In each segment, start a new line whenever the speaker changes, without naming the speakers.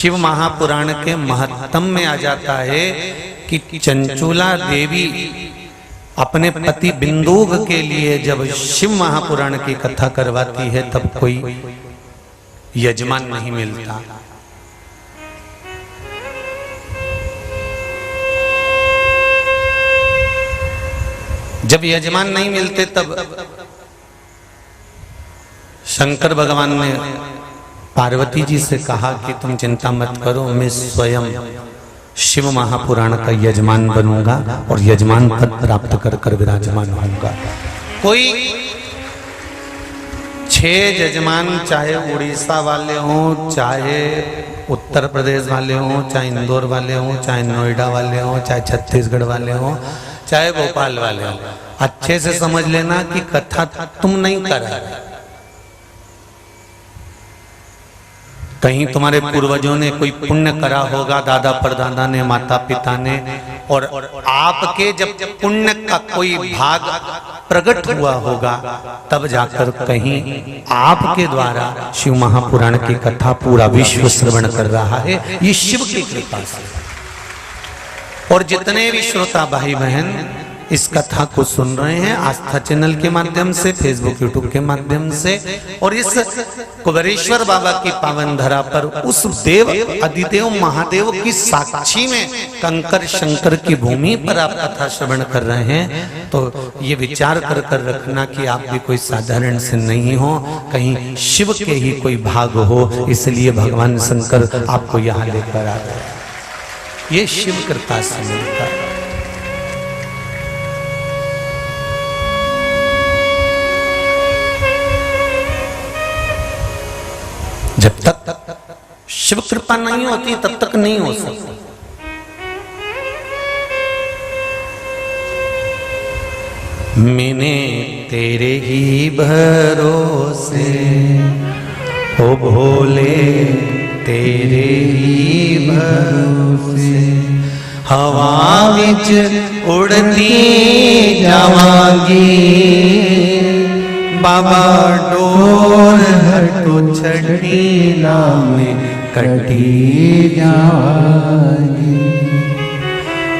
शिव महापुराण के महत्तम में आ जाता है कि चंचूला देवी अपने पति बिंदुग के लिए जब शिव महापुराण की कथा करवाती है तब कोई यजमान नहीं मिलता। जब यजमान नहीं मिलते तब शंकर भगवान ने पार्वती जी से कहा कि तुम चिंता मत करो, मैं स्वयं शिव महापुराण का यजमान बनूंगा और यजमान पद प्राप्त कर कर विराजमान होऊंगा। कोई 6 यजमान, चाहे उड़ीसा वाले हों, चाहे उत्तर प्रदेश वाले हों, चाहे इंदौर वाले हों, चाहे नोएडा वाले हों, चाहे छत्तीसगढ़ वाले हों, चाहे भोपाल वाले हों, अच्छे से समझ लेना कि कथा तुम नहीं कर रहे। कहीं तुम्हारे पूर्वजों ने कोई पुण्य करा होगा, दादा परदादा ने, माता पिता ने, और आपके जब पुण्य का कोई भाग प्रकट हुआ होगा तब जाकर कहीं आपके द्वारा शिव महापुराण की कथा पूरा विश्व श्रवण कर रहा है। ये शिव की कृपा से। और जितने भी श्रोता भाई बहन इस कथा को सुन रहे हैं आस्था चैनल के माध्यम से, फेसबुक यूट्यूब के माध्यम से, और इस कुबेरेश्वर बाबा की पावन धरा पर उस देव अधिदेव महादेव की साक्षी में कंकर शंकर की भूमि पर आप कथा श्रवण कर रहे हैं, तो ये विचार कर कर रखना कि आप भी कोई साधारण से नहीं हो, कहीं शिव के ही कोई भाग हो, इसलिए भगवान शंकर आपको यहाँ लेकर आ गए। ये शिव कृपा से मिलता है। जब तक शिव कृपा नहीं होती तब तक नहीं हो सकती। मैंने तेरे ही भरोसे ओ भोले, तेरे ही भरोसे हवा विच उड़ती जावांगी, बाबा डोर हटो छठी नाम कटी जाएगी,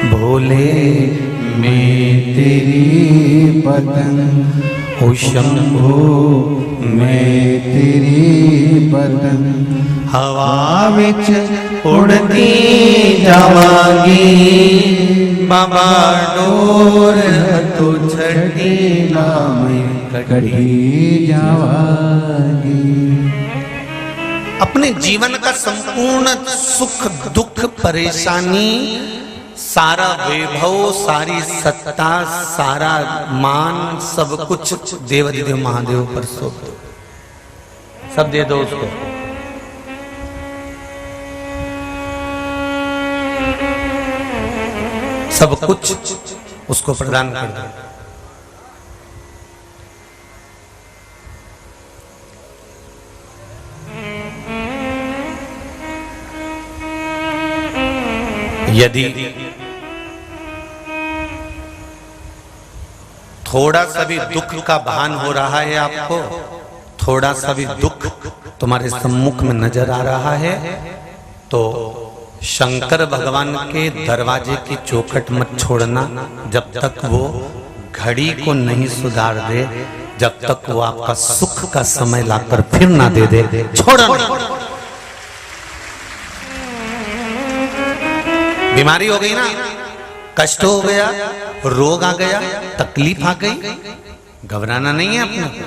भोले मैं तेरी पतंग, ओ शंभो मैं तेरी पतंग हवा विच उड़ती जावांगी, बाबा डोर हटो छठी नाम कटी जावांगी। अपने जीवन का संपूर्ण सुख दुख परेशानी, सारा वैभव, सारी सत्ता, सारा मान, सब कुछ देवाधिदेव महादेव पर सौंप दो, सब दे दो उसको। सब कुछ उसको प्रदान कर दो। यदि थोड़ा सा भी दुख का भान हो रहा है आपको, थोड़ा सा भी दुख तुम्हारे सम्मुख में नजर आ रहा है, तो शंकर भगवान के दरवाजे की चौखट मत छोड़ना जब तक वो घड़ी को नहीं सुधार दे, जब तक वो आपका सुख का समय लाकर फिर ना दे दे, छोड़ो नहीं। बीमारी हो गई ना, कष्ट हो गया, रोग आ गया, तकलीफ आ गई, घबराना नहीं है अपने को।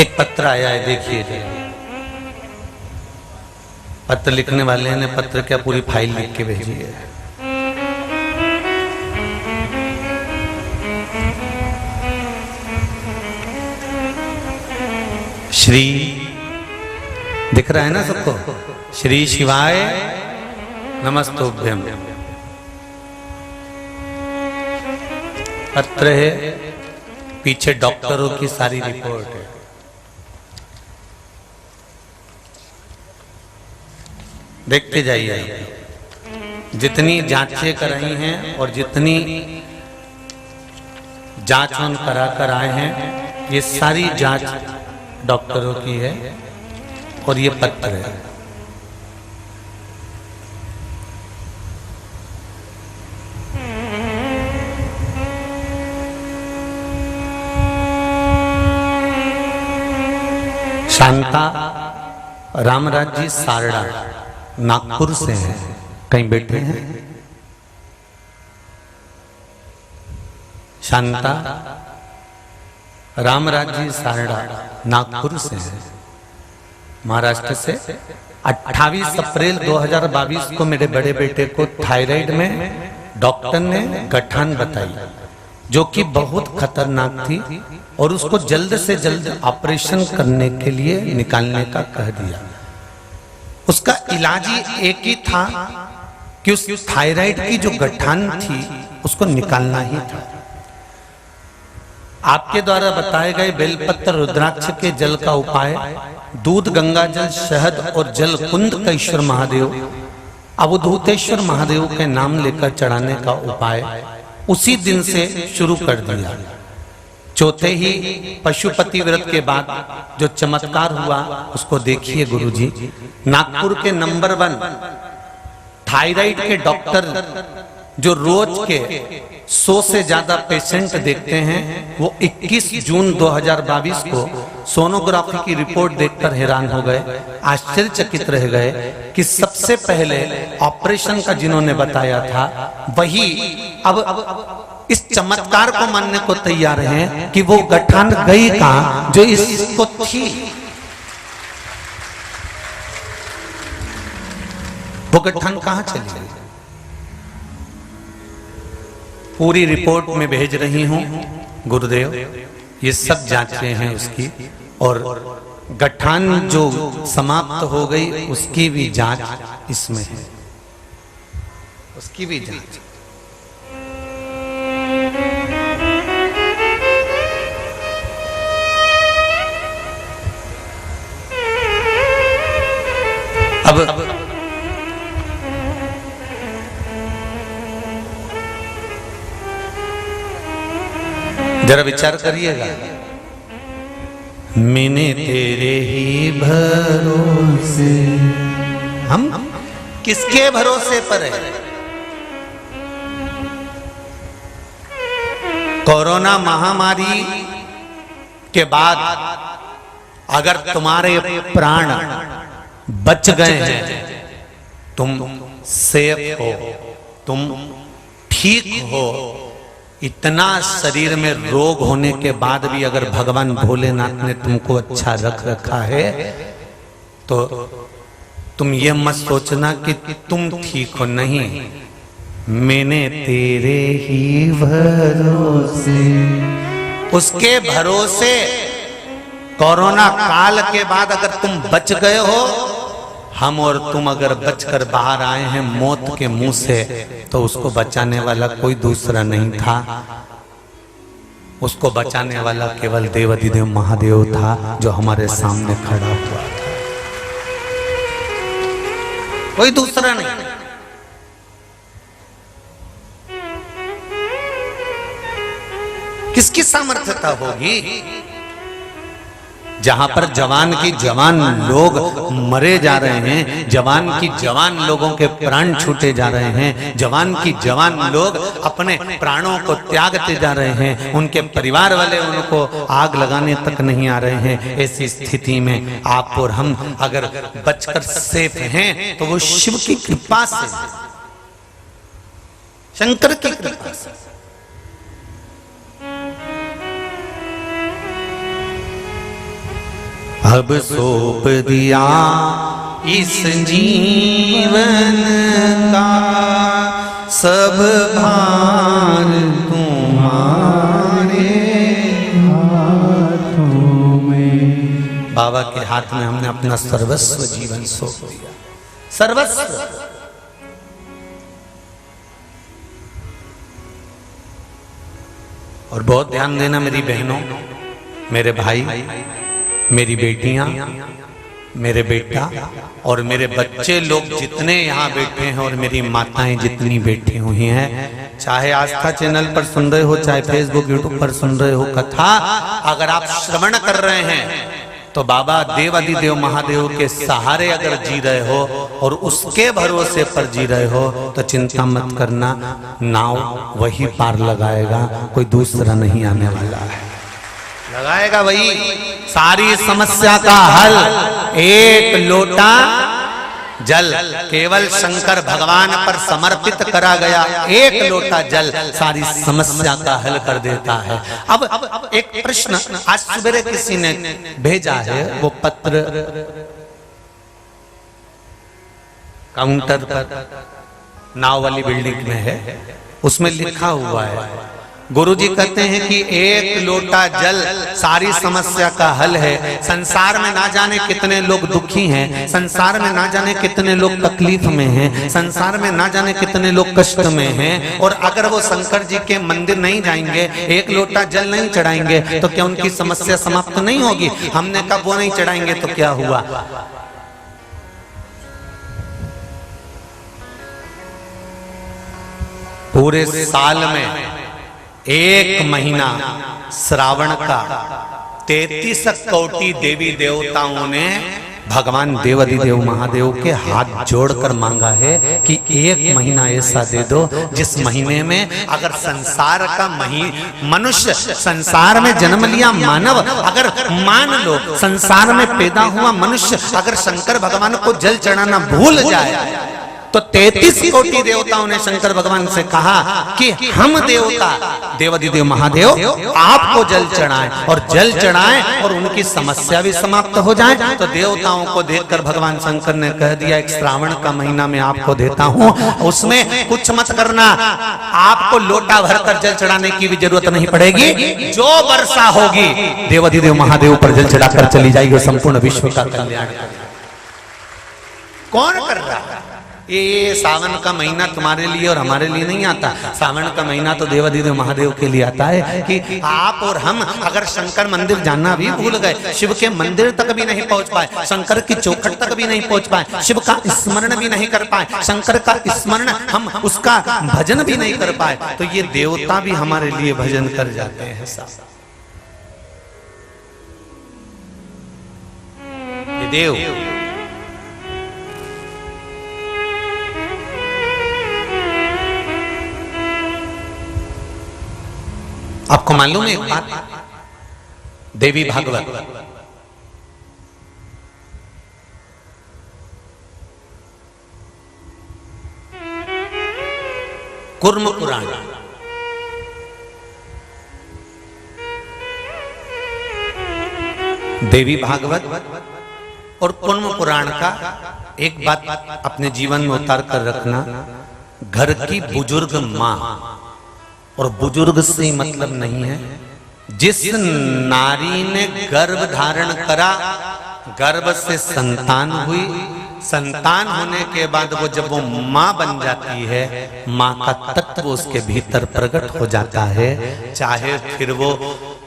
एक पत्र आया है, देखिए। पत्र लिखने वाले ने पत्र क्या पूरी फाइल लिख के भेजी है। श्री दिख रहा है ना सबको? श्री शिवाय नमस्तुभ्यम पत्र है, पीछे डॉक्टरों की सारी रिपोर्ट है। देखते जाइए, जितनी जांचें कराई हैं और जितनी जांच वांच करा कर आए हैं। ये सारी जांच डॉक्टरों की है और ये पत्र है। शांता रामराज जी सारड़ा नागपुर से हैं, कहीं बैठे हैं। शांता रामराज जी सारड़ा नागपुर से हैं, महाराष्ट्र से। 28 अप्रैल 2022 को मेरे बड़े बेटे को थायराइड में डॉक्टर ने गठान बताई, जो कि बहुत खतरनाक थी और उसको जल्द से जल्द ऑपरेशन करने के लिए निकालने का कह दिया। उसका इलाज ही एक ही था कि उस थायराइड की जो गठान थी उसको निकालना ही था। आपके द्वारा बताए गए बेलपत्र रुद्राक्ष के जल का उपाय, दूध गंगा जल शहद और जल कुंदकेश्वर महादेव अवधूतेश्वर महादेव के नाम लेकर चढ़ाने का उपाय उसी दिन से शुरू कर दिया। चौथे ही पशुपति व्रत के बाद जो चमत्कार हुआ उसको देखिए गुरुजी। नागपुर के नंबर 1 थायराइड के डॉक्टर जो रोज के 100 से ज्यादा पेशेंट देखते हैं, वो 21 जून 2022 को सोनोग्राफी की रिपोर्ट देखकर हैरान हो गए, आश्चर्यचकित रह गए कि सबसे पहले ऑपरेशन का जिन्होंने बताया था वही अब इस चमत्कार को मानने को तैयार हैं कि वो गठान गई कहां जो इसको थी। वो गठान कहां चली गई? पूरी रिपोर्ट में भेज रही हूं गुरुदेव, ये सब जांचें हैं उसकी, और गठान जो समाप्त हो गई उसकी भी जांच इसमें है, उसकी भी जांच। अब जरा विचार करिएगा, मैंने तेरे ही भरोसे, हम किसके भरोसे पर है? कोरोना महामारी के बाद अगर तुम्हारे प्राण बच गए हैं, तुम सेफ हो, तुम ठीक हो, इतना शरीर में रोग होने के बाद भी अगर भगवान भोलेनाथ ने तुमको अच्छा रख रखा है तो तुम ये मत सोचना कि तुम ठीक हो, नहीं, मैंने तेरे ही भरोसे, उसके भरोसे कोरोना काल के बाद अगर तुम बच गए हो, हम और तुम अगर बचकर बाहर आए हैं मौत के मुंह से, तो उसको बचाने वाला कोई दूसरा नहीं था, उसको बचाने वाला केवल देवाधिदेव महादेव था जो हमारे सामने खड़ा हुआ था, कोई दूसरा नहीं। किसकी सामर्थ्यता होगी? जहां पर जवान की जवान लोग मरे जा रहे हैं, जवान की जवान लोगों के प्राण छूटे जा रहे हैं, जवान की जवान लोग अपने प्राणों को त्यागते जा रहे हैं, उनके परिवार वाले उनको आग लगाने तक नहीं आ रहे हैं, ऐसी स्थिति में आप और हम अगर बचकर सेफ हैं तो वो शिव की कृपा से, शंकर की कृपा से। अब सौंप दिया इस जीवन का सब भार तुम्हारे हाथों में। बाबा के हाथ में हमने अपना सर्वस्व जीवन सौंप दिया, सर्वस्व। और बहुत ध्यान देना मेरी बहनों, मेरे भाई, मेरी बेटियां, मेरे बेटा और मेरे बच्चे लोग जितने यहाँ बैठे हैं और मेरी माताएं जितनी बैठी हुई हैं, चाहे आस्था चैनल पर सुन रहे हो, चाहे फेसबुक यूट्यूब पर सुन रहे हो कथा, अगर आप श्रवण कर रहे हैं तो बाबा देवादिदेव महादेव के सहारे अगर जी रहे हो और उसके भरोसे पर जी रहे हो तो चिंता मत करना, नाव वही पार लगाएगा, कोई दूसरा नहीं आने वाला है, लगाएगा वही। सारी समस्या का हल एक लोटा जल, केवल शंकर भगवान पर समर्पित करा गया एक लोटा जल सारी समस्या का हल कर देता है। अब एक प्रश्न आज सुबह किसी ने भेजा है, वो पत्र काउंटर पर नाव वाली बिल्डिंग में है, उसमें लिखा हुआ है, गुरुजी कहते हैं कि एक लोटा जल सारी समस्या का हल है। संसार में ना जाने कितने लोग दुखी हैं, संसार में ना जाने कितने लोग तकलीफ में हैं, संसार में ना जाने कितने लोग कष्ट में हैं, और अगर वो शंकर जी के मंदिर नहीं जाएंगे, एक लोटा जल नहीं चढ़ाएंगे तो क्या उनकी समस्या समाप्त नहीं होगी? हमने कहा वो नहीं चढ़ाएंगे तो क्या हुआ? पूरे साल में एक महीना श्रावण का 33 कोटि देवी देवताओं ने भगवान देवादिदेव महादेव के हाथ जोड़कर मांगा है कि एक महीना ऐसा दे दो जिस महीने में अगर संसार का मनुष्य संसार में जन्म लिया मानव, अगर मान लो संसार में पैदा हुआ मनुष्य अगर शंकर भगवान को जल चढ़ाना भूल जाए तो 33 कोटि देवताओं ने शंकर भगवान से कहा कि हम देवता देवादिदेव महादेव आपको जल चढ़ाएं, और जल चढ़ाएं और उनकी समस्या भी समाप्त हो जाए। तो देवताओं को देखकर भगवान शंकर ने कह दिया, एक श्रावण का महीना मैं आपको देता हूं, उसमें कुछ मत करना, आपको लोटा भरकर जल चढ़ाने की भी जरूरत नहीं पड़ेगी, जो वर्षा होगी देवादिदेव महादेव पर जल चढ़ाकर चली जाएगी, संपूर्ण विश्व का कल्याण। कौन कर रहा है ये? सावन का महीना तुम्हारे लिए और हमारे लिए नहीं आता, सावन का महीना तो देवादिदेव महादेव के लिए आता है कि आप और हम अगर शंकर मंदिर जाना भी भूल गए, शिव के मंदिर तक भी नहीं पहुंच पाए, शंकर की चौखट तक भी नहीं पहुंच पाए, शिव का स्मरण भी नहीं कर पाए, शंकर का स्मरण हम उसका भजन भी नहीं कर पाए, तो ये देवता भी हमारे लिए भजन कर जाते हैं। ये देव आपको मालूम है एक बात, देवी भागवत कूर्म पुराण देवी भागवत और कूर्म पुराण का एक बात अपने जीवन में उतार कर रखना, घर की बुजुर्ग माँ, और बुजुर्ग से मतलब नहीं है जिस नारी ने गर्भ धारण करा, गर्भ से संतान हुई, संतान होने के बाद वो जब वो माँ बन जाती है, माँ का तत्व उसके भीतर प्रकट हो जाता है, चाहे फिर वो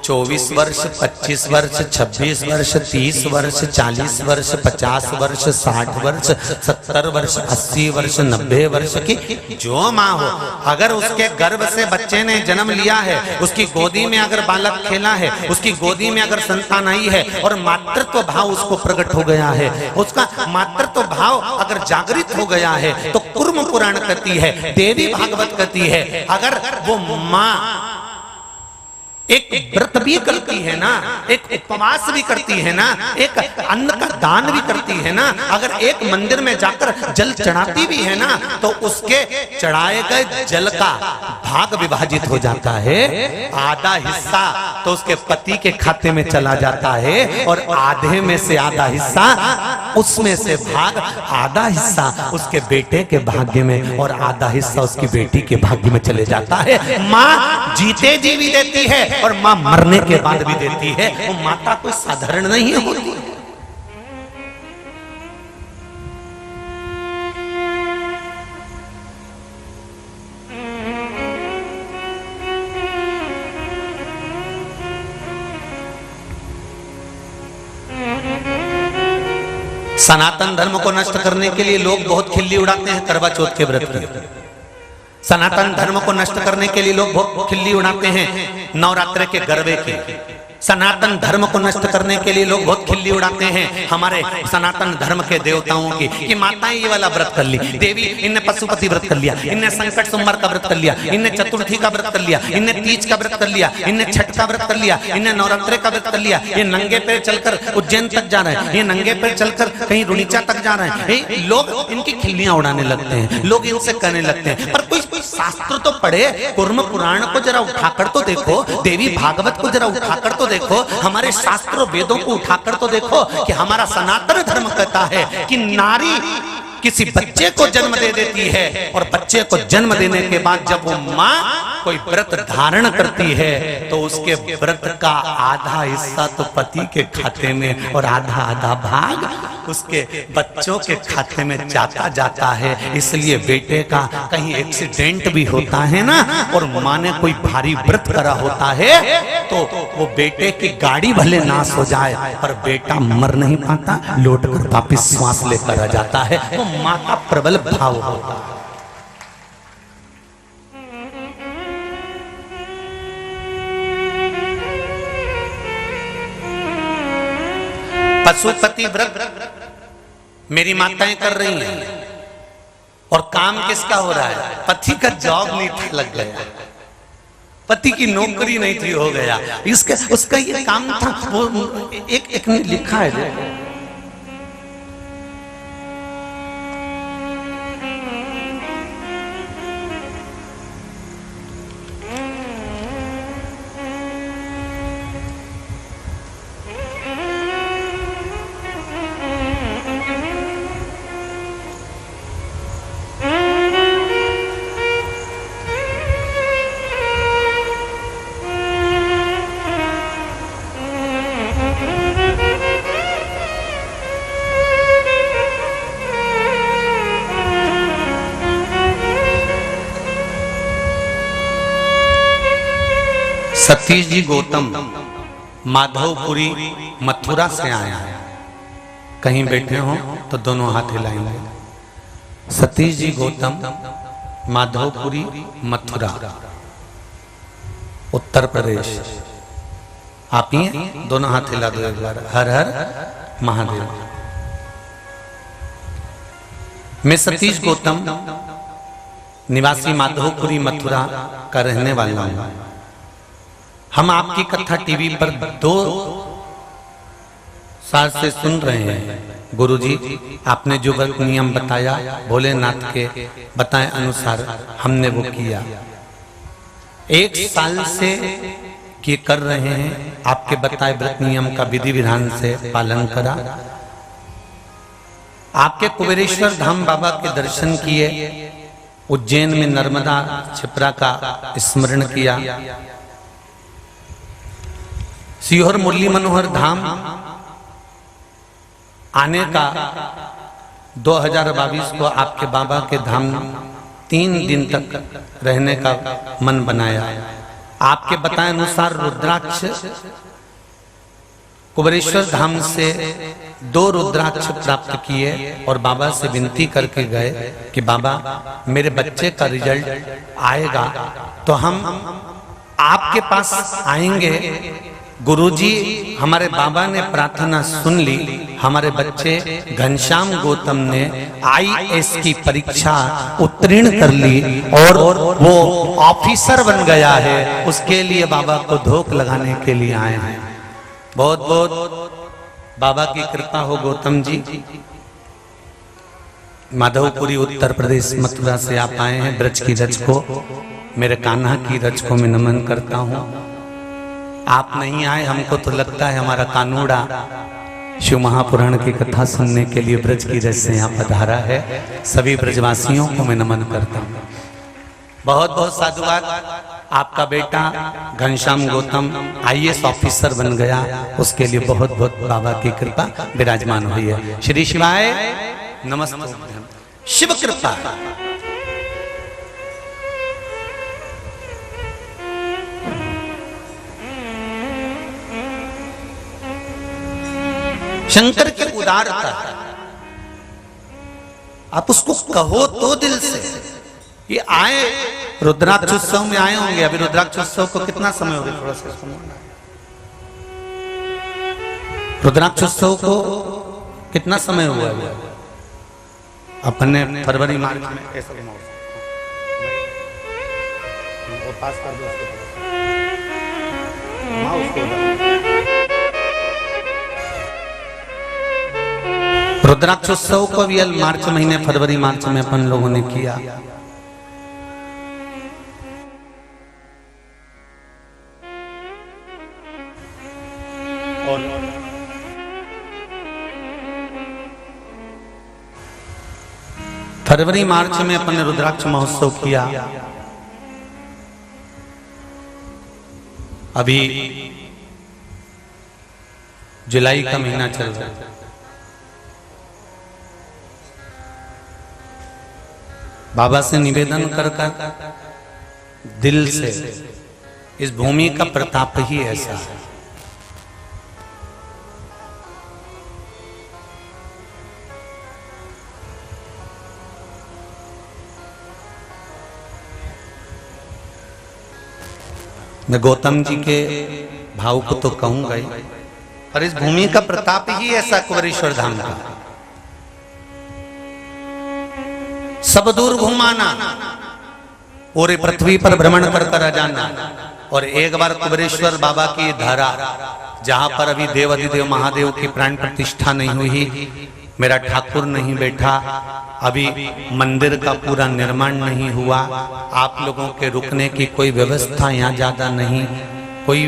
24 वर्ष 25 वर्ष 26 वर्ष 30 वर्ष 40 वर्ष 50 वर्ष 60 वर्ष 70 वर्ष 80 वर्ष 90 वर्ष की जो माँ हो, अगर उसके गर्भ से बच्चे ने जन्म लिया है, उसकी गोदी में अगर बालक खेला है, उसकी गोदी में अगर संतान आई है और मातृत्व भाव उसको प्रकट हो गया है, उसका मातृत्व भाव अगर जागृत हो गया है, तो कूर्म पुराण कहती है, देवी भागवत कहती है, अगर वो माँ एक व्रत भी करती है ना, एक उपवास भी करती है ना, एक अन्न का दान भी करती है ना, अगर एक मंदिर में जाकर जल चढ़ाती भी है ना, तो उसके चढ़ाए गए जल का भाग विभाजित हो जाता है, आधा हिस्सा तो उसके पति के खाते में चला जाता है, और आधे में से आधा हिस्सा, उसमें से भाग आधा हिस्सा उसके बेटे के भाग्य में और आधा हिस्सा उसकी बेटी के भाग्य में चले जाता है। माँ जीते जी भी देती है और माँ मरने के बाद भी देती है, वो माता कोई साधारण नहीं होती। सनातन धर्म को नष्ट करने के लिए लोग बहुत खिल्ली उड़ाते हैं करवा चौथ के व्रत की। सनातन धर्म को नष्ट करने के लिए लोग बहुत खिल्ली उड़ाते हैं नवरात्र के गरबे की। सनातन धर्म को नष्ट करने के लिए लोग बहुत खिल्ली उड़ाते हैं हमारे सनातन धर्म के देवताओं की, कि माताएं ये वाला व्रत कर ली, देवी इनने पशुपति व्रत कर लिया, इनने संकट सोमवार का व्रत कर लिया, इनने चतुर्थी का व्रत कर लिया, इनने तीज का व्रत कर लिया, इनने छठ का व्रत कर लिया, इनने नवरात्रे का व्रत कर लिया, ये नंगे पैर चलकर उज्जैन तक जा रहे हैं, ये नंगे पैर चलकर कहीं रुणीचा तक जा रहे हैं। लोग इनकी खिल्लियां उड़ाने लगते हैं, लोग इनसे कहने लगते हैं। पर कोई शास्त्र तो पढ़े, कुर्म पुराण को जरा उठाकर तो देखो, देवी भागवत को जरा उठाकर तो देखो, हमारे शास्त्रों वेदों को उठाकर तो देखो कि हमारा सनातन धर्म कहता है कि नारी किसी बच्चे को जन्म दे देती है और बच्चे को जन्म देने के बाद जब वो माँ कोई व्रत धारण करती है तो उसके व्रत का आधा हिस्सा तो पति के खाते में और आधा आधा भाग उसके बच्चों के खाते में जाता है। इसलिए बेटे का कहीं एक्सीडेंट भी होता है ना, और माँ ने कोई भारी व्रत करा होता है तो वो बेटे की गाड़ी भले नाश हो जाए पर बेटा मर नहीं पाता, लौट कर वापिस श्वास लेकर आ जाता है। वो माँ का प्रबल भाव होता है। पशुपति व्रत मेरी माताएं कर रही हैं और काम किसका हो रहा है? पति का जॉब नहीं था, लग गया, पति की नौकरी नहीं थी, हो गया इसका उसका ये काम था। वो एक ने लिखा है, सतीश जी गौतम माधवपुरी मथुरा से आए हैं। कहीं बैठे हो तो दोनों हाथ हिलाएंगे। सतीश जी गौतम माधवपुरी मथुरा उत्तर प्रदेश। आप ही दोनों हाथ हिला दो एक बार। हर हर महादेव। मैं सतीश गौतम निवासी माधवपुरी मथुरा का रहने वाला हूं। हम आपकी कथा टीवी पर 2 साल से सुन रहे हैं। गुरुजी आपने जो व्रत नियम बताया भोलेनाथ के बताए अनुसार हमने वो किया। 1 साल से ये कर रहे हैं, आपके बताए व्रत नियम का विधि विधान से पालन करा। आपके कुबेरेश्वर धाम बाबा के दर्शन किए, उज्जैन में नर्मदा छिपरा का स्मरण किया, सीहोर मुरली मनोहर धाम आने का 2022 को आपके बाबा के धाम 3 दिन तक रहने का मन बनाया। आपके बताए अनुसार रुद्राक्ष कुबेरेश्वर धाम से 2 रुद्राक्ष प्राप्त किए और बाबा से विनती करके गए कि बाबा मेरे बच्चे का रिजल्ट आएगा तो हम आपके पास आएंगे। गुरुजी हमारे बाबा ने प्रार्थना सुन ली। हमारे बच्चे घनश्याम गौतम ने IAS की परीक्षा उत्तीर्ण कर ली और वो ऑफिसर बन गया है। उसके लिए बाबा को धोख लगाने के लिए आए हैं। बहुत बहुत बाबा की कृपा हो गौतम जी। माधवपुरी उत्तर प्रदेश मथुरा से आप आए हैं। ब्रज की रज को, मेरे कान्हा की रज को मैं नमन करता हूँ। आप नहीं आए, हमको तो लगता है हमारा कानूड़ा शिव महापुराण की कथा सुनने के लिए ब्रज की रज से यहाँ पधारा है। सभी ब्रजवासियों को मैं नमन करता हूँ। बहुत बहुत साधुवाद। आपका बेटा घनश्याम गौतम IAS ऑफिसर बन गया, उसके लिए बहुत बहुत बाबा की कृपा विराजमान हुई है। श्री शिवाय नमस्ते। शिव कृपा। शंकर की उदारता, आप उसको कहो तो दिल से, ये आए रुद्राक्षोत्सव में आए होंगे। अभी रुद्राक्षोत्सव को कितना समय हो गया? थोड़ा सा सुनो। रुद्राक्षोत्सव को कितना समय हुआ है? अपन ने फरवरी मार्च में ऐसा पास कर दो उसको। रुद्राक्षोत्सव को भी मार्च महीने, फरवरी मार्च में अपन लोगों ने किया। और फरवरी मार्च में अपन ने रुद्राक्ष महोत्सव किया। अभी जुलाई का महीना चल रहा है। बाबा से निवेदन कर दिल से, इस भूमि का प्रताप ही ऐसा है। मैं गौतम जी के भाव को तो कहूंगा ही, पर इस भूमि का प्रताप ही ऐसा कुबेरेश्वर धाम का। सब दूर घुमाना, पूरे पृथ्वी पर भ्रमण कर कर जाना। और एक बार कुबेरेश्वर बाबा की धारा, जहां पर अभी देव अधिदेव महादेव की प्राण प्रतिष्ठा नहीं हुई, मेरा ठाकुर नहीं बैठा, अभी मंदिर का पूरा निर्माण नहीं हुआ, आप लोगों के रुकने की कोई व्यवस्था यहाँ ज्यादा नहीं, कोई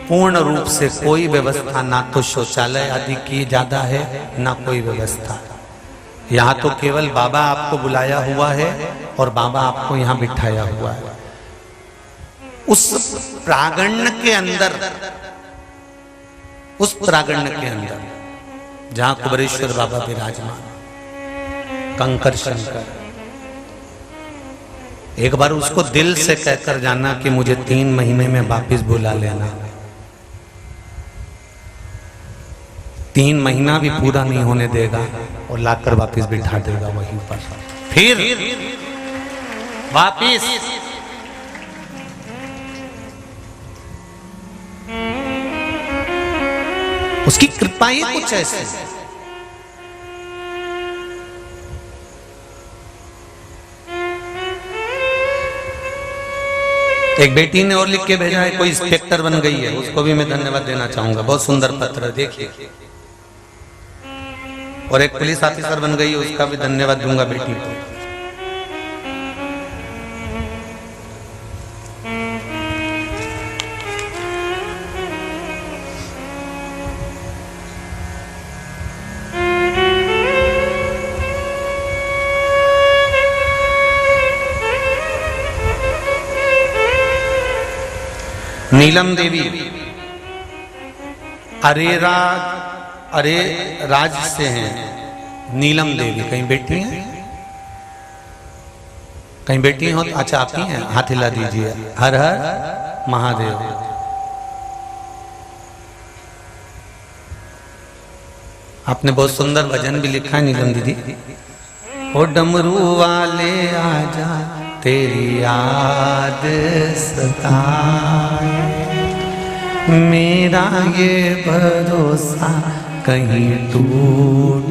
पूर्ण रूप से कोई व्यवस्था, ना तो शौचालय आदि की ज्यादा है, ना कोई व्यवस्था। यहाँ तो केवल बाबा आपको बुलाया हुआ है और बाबा आपको यहाँ बिठाया हुआ है। उस प्रांगण के अंदर, उस प्रांगण के अंदर जहां कुबेरेश्वर बाबा विराजमान, कंकर शंकर, एक बार उसको दिल से कहकर जाना कि मुझे 3 महीने में वापिस बुला लेना। 3 महीना भी पूरा नहीं होने देगा और लाकर वापिस बिठा देगा वहीं पर। फिर वापिस उसकी कृपा ही कुछ ऐसे। एक बेटी ने और लिख के भेजा है, कोई इंस्पेक्टर बन गई है, उसको भी मैं धन्यवाद देना चाहूंगा। बहुत सुंदर पत्र, देखिए। और एक पुलिस ऑफिसर बन गई है, उसका भी धन्यवाद दूंगा बेटी को। नीलम देवी अरे राज से हैं। नीलम देवी कहीं बेटी हैं? कहीं बेटी हो? अच्छा, आप ही हैं? हाथ हिला दीजिए। हर हर महादेव। आपने बहुत सुंदर भजन भी लिखा है नीलम दीदी। ओ डमरू वाले आजा, तेरी याद सताए, मेरा ये भरोसा कहीं टूट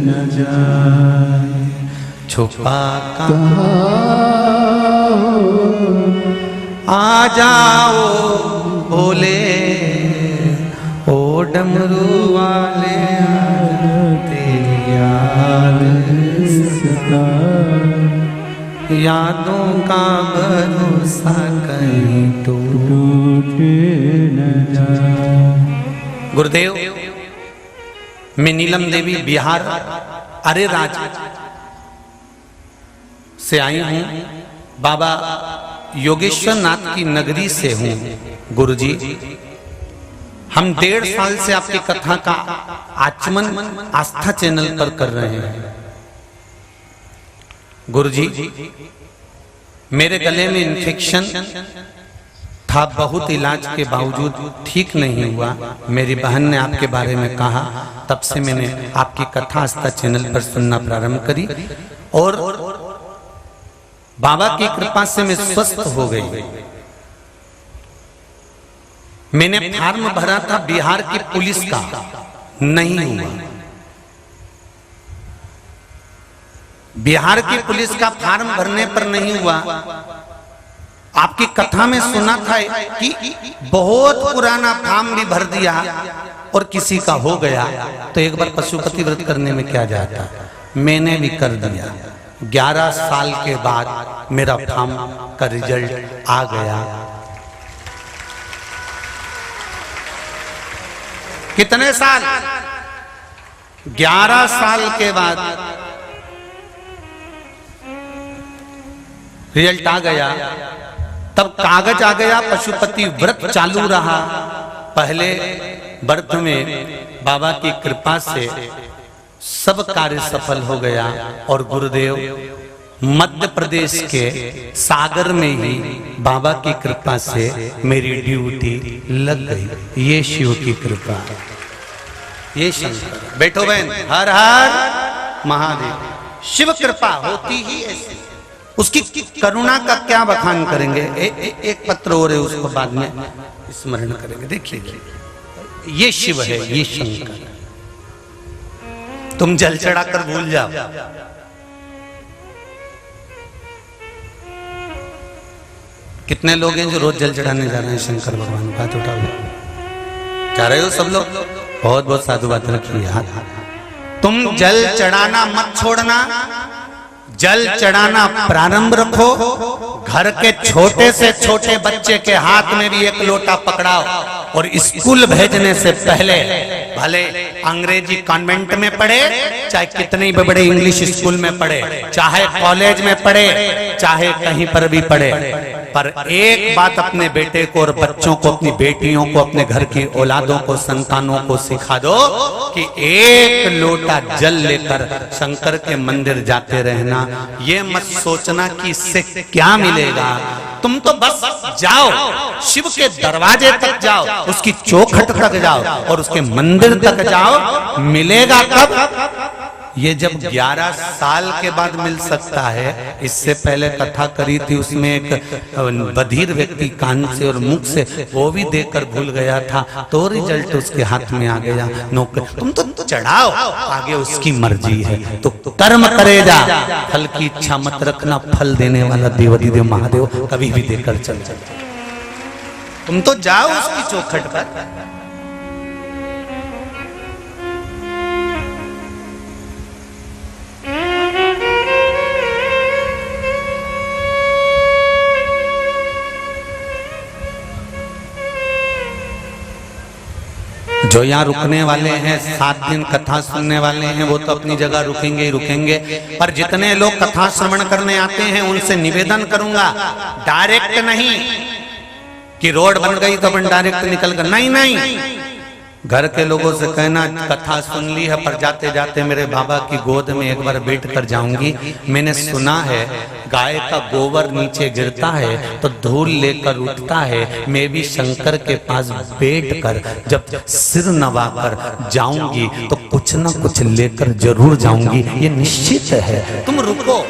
न जाए। छुपा कहाँ आ जाओ बोले, ओ डमरू वाले तेरी याद सताए, यादों का भरोसा कहीं टूट न जाए। गुरुदेव, मैं नीलम देवी बिहार अरे राज से आई हूं। बाबा योगेश्वर नाथ की नगरी से हूं। गुरुजी, हम 1.5 साल से आपकी कथा का आचमन आस्था चैनल पर कर रहे हैं। गुरुजी, मेरे गले में इन्फेक्शन था, बहुत इलाज के बावजूद ठीक नहीं हुआ। मेरी बहन ने आपके बारे में कहा, तब से मैंने आपकी कथा आस्था चैनल पर सुनना प्रारंभ करी और बाबा की कृपा से मैं स्वस्थ हो गई। मैंने फॉर्म भरा था बिहार की पुलिस का, नहीं हुआ। बिहार की पुलिस का फॉर्म भरने पर नहीं हुआ। आपकी कथा में सुना था कि बहुत पुराना फॉर्म भी भर दिया और किसी का हो गया, तो एक बार पशुपति व्रत करने में क्या जाता। मैंने भी कर दिया। 11 साल के बाद मेरा फॉर्म का रिजल्ट आ गया। कितने साल? 11 साल के बाद रिजल्ट आ गया। तब कागज आ गया, पशुपति व्रत चालू रहा। पहले व्रत में बाबा की कृपा से सब कार्य सफल हो गया और गुरुदेव मध्य प्रदेश के सागर में ही बाबा की कृपा से मेरी ड्यूटी लग गई। ये शिव की कृपा, ये शंकर। बैठो बहन, हर हर महादेव। शिव कृपा होती ही ऐसी, उसकी करुणा का क्या बखान करेंगे। एक पत्र और है, उसको बाद में स्मरण करेंगे। देखिए, ये शिव है, ये शंकर। तुम जल चढ़ाकर भूल जाओ। कितने लोग हैं जो रोज जल चढ़ाने जा रहे हैं शंकर भगवान का? हाथ उठाओ। जा रहे हो सब लोग? बहुत बहुत साधु बात रखिए हाथ। तुम जल चढ़ाना मत छोड़ना, जल चढ़ाना प्रारंभ रखो। घर के छोटे से छोटे बच्चे के हाथ में भी एक लोटा पकड़ाओ और स्कूल भेजने से पहले, भले अंग्रेजी कॉन्वेंट में पढ़े, चाहे कितने भी बड़े इंग्लिश स्कूल में पढ़े, चाहे कॉलेज में पढ़े, चाहे कहीं पर भी पढ़े, पर एक बात अपने बेटे को और बच्चों को, अपनी बेटियों को, अपने घर की औलादों को, संतानों को सिखा दो कि एक लोटा जल लेकर शंकर के मंदिर जाते रहना। ये मत सोचना कि इससे क्या मिलेगा। तुम तो बस जाओ, शिव के दरवाजे तक जाओ, उसकी चौखट तक जाओ और उसके मंदिर तक जाओ। मिलेगा कब? ये जब 11 साल के बाद मिल सकता है। इससे पहले कथा करी थी, उसमें एक बधिर व्यक्ति कान से और मुख से वो भी देखकर भूल गया था, तो रिजल्ट उसके हाथ में आ गया। तुम तो चढ़ाओ, आगे उसकी मर्जी है। तो कर्म करे जा, फल की इच्छा मत रखना। फल देने वाला देवाधिदेव महादेव कभी भी देकर चल। तुम तो जाओ उसकी चौखट पर। जो यहाँ रुकने वाले हैं, 7 दिन कथा सुनने वाले हैं, वो तो अपनी जगह रुकेंगे ही रुकेंगे। पर जितने लोग कथा श्रवण करने आते हैं, उनसे निवेदन करूंगा, डायरेक्ट नहीं कि रोड बन गई तो अपन डायरेक्ट निकल कर, नहीं। घर के लोगों से कहना कथा सुन ली है, पर जाते जाते मेरे बाबा की गोद में एक बार बैठ कर जाऊंगी। मैंने सुना है गाय का गोबर नीचे गिरता है तो धूल लेकर उठता है। मैं भी शंकर के पास बैठकर जब सिर नवाकर जाऊंगी तो कुछ ना कुछ लेकर जरूर जाऊंगी, ये निश्चित है। तुम रुको,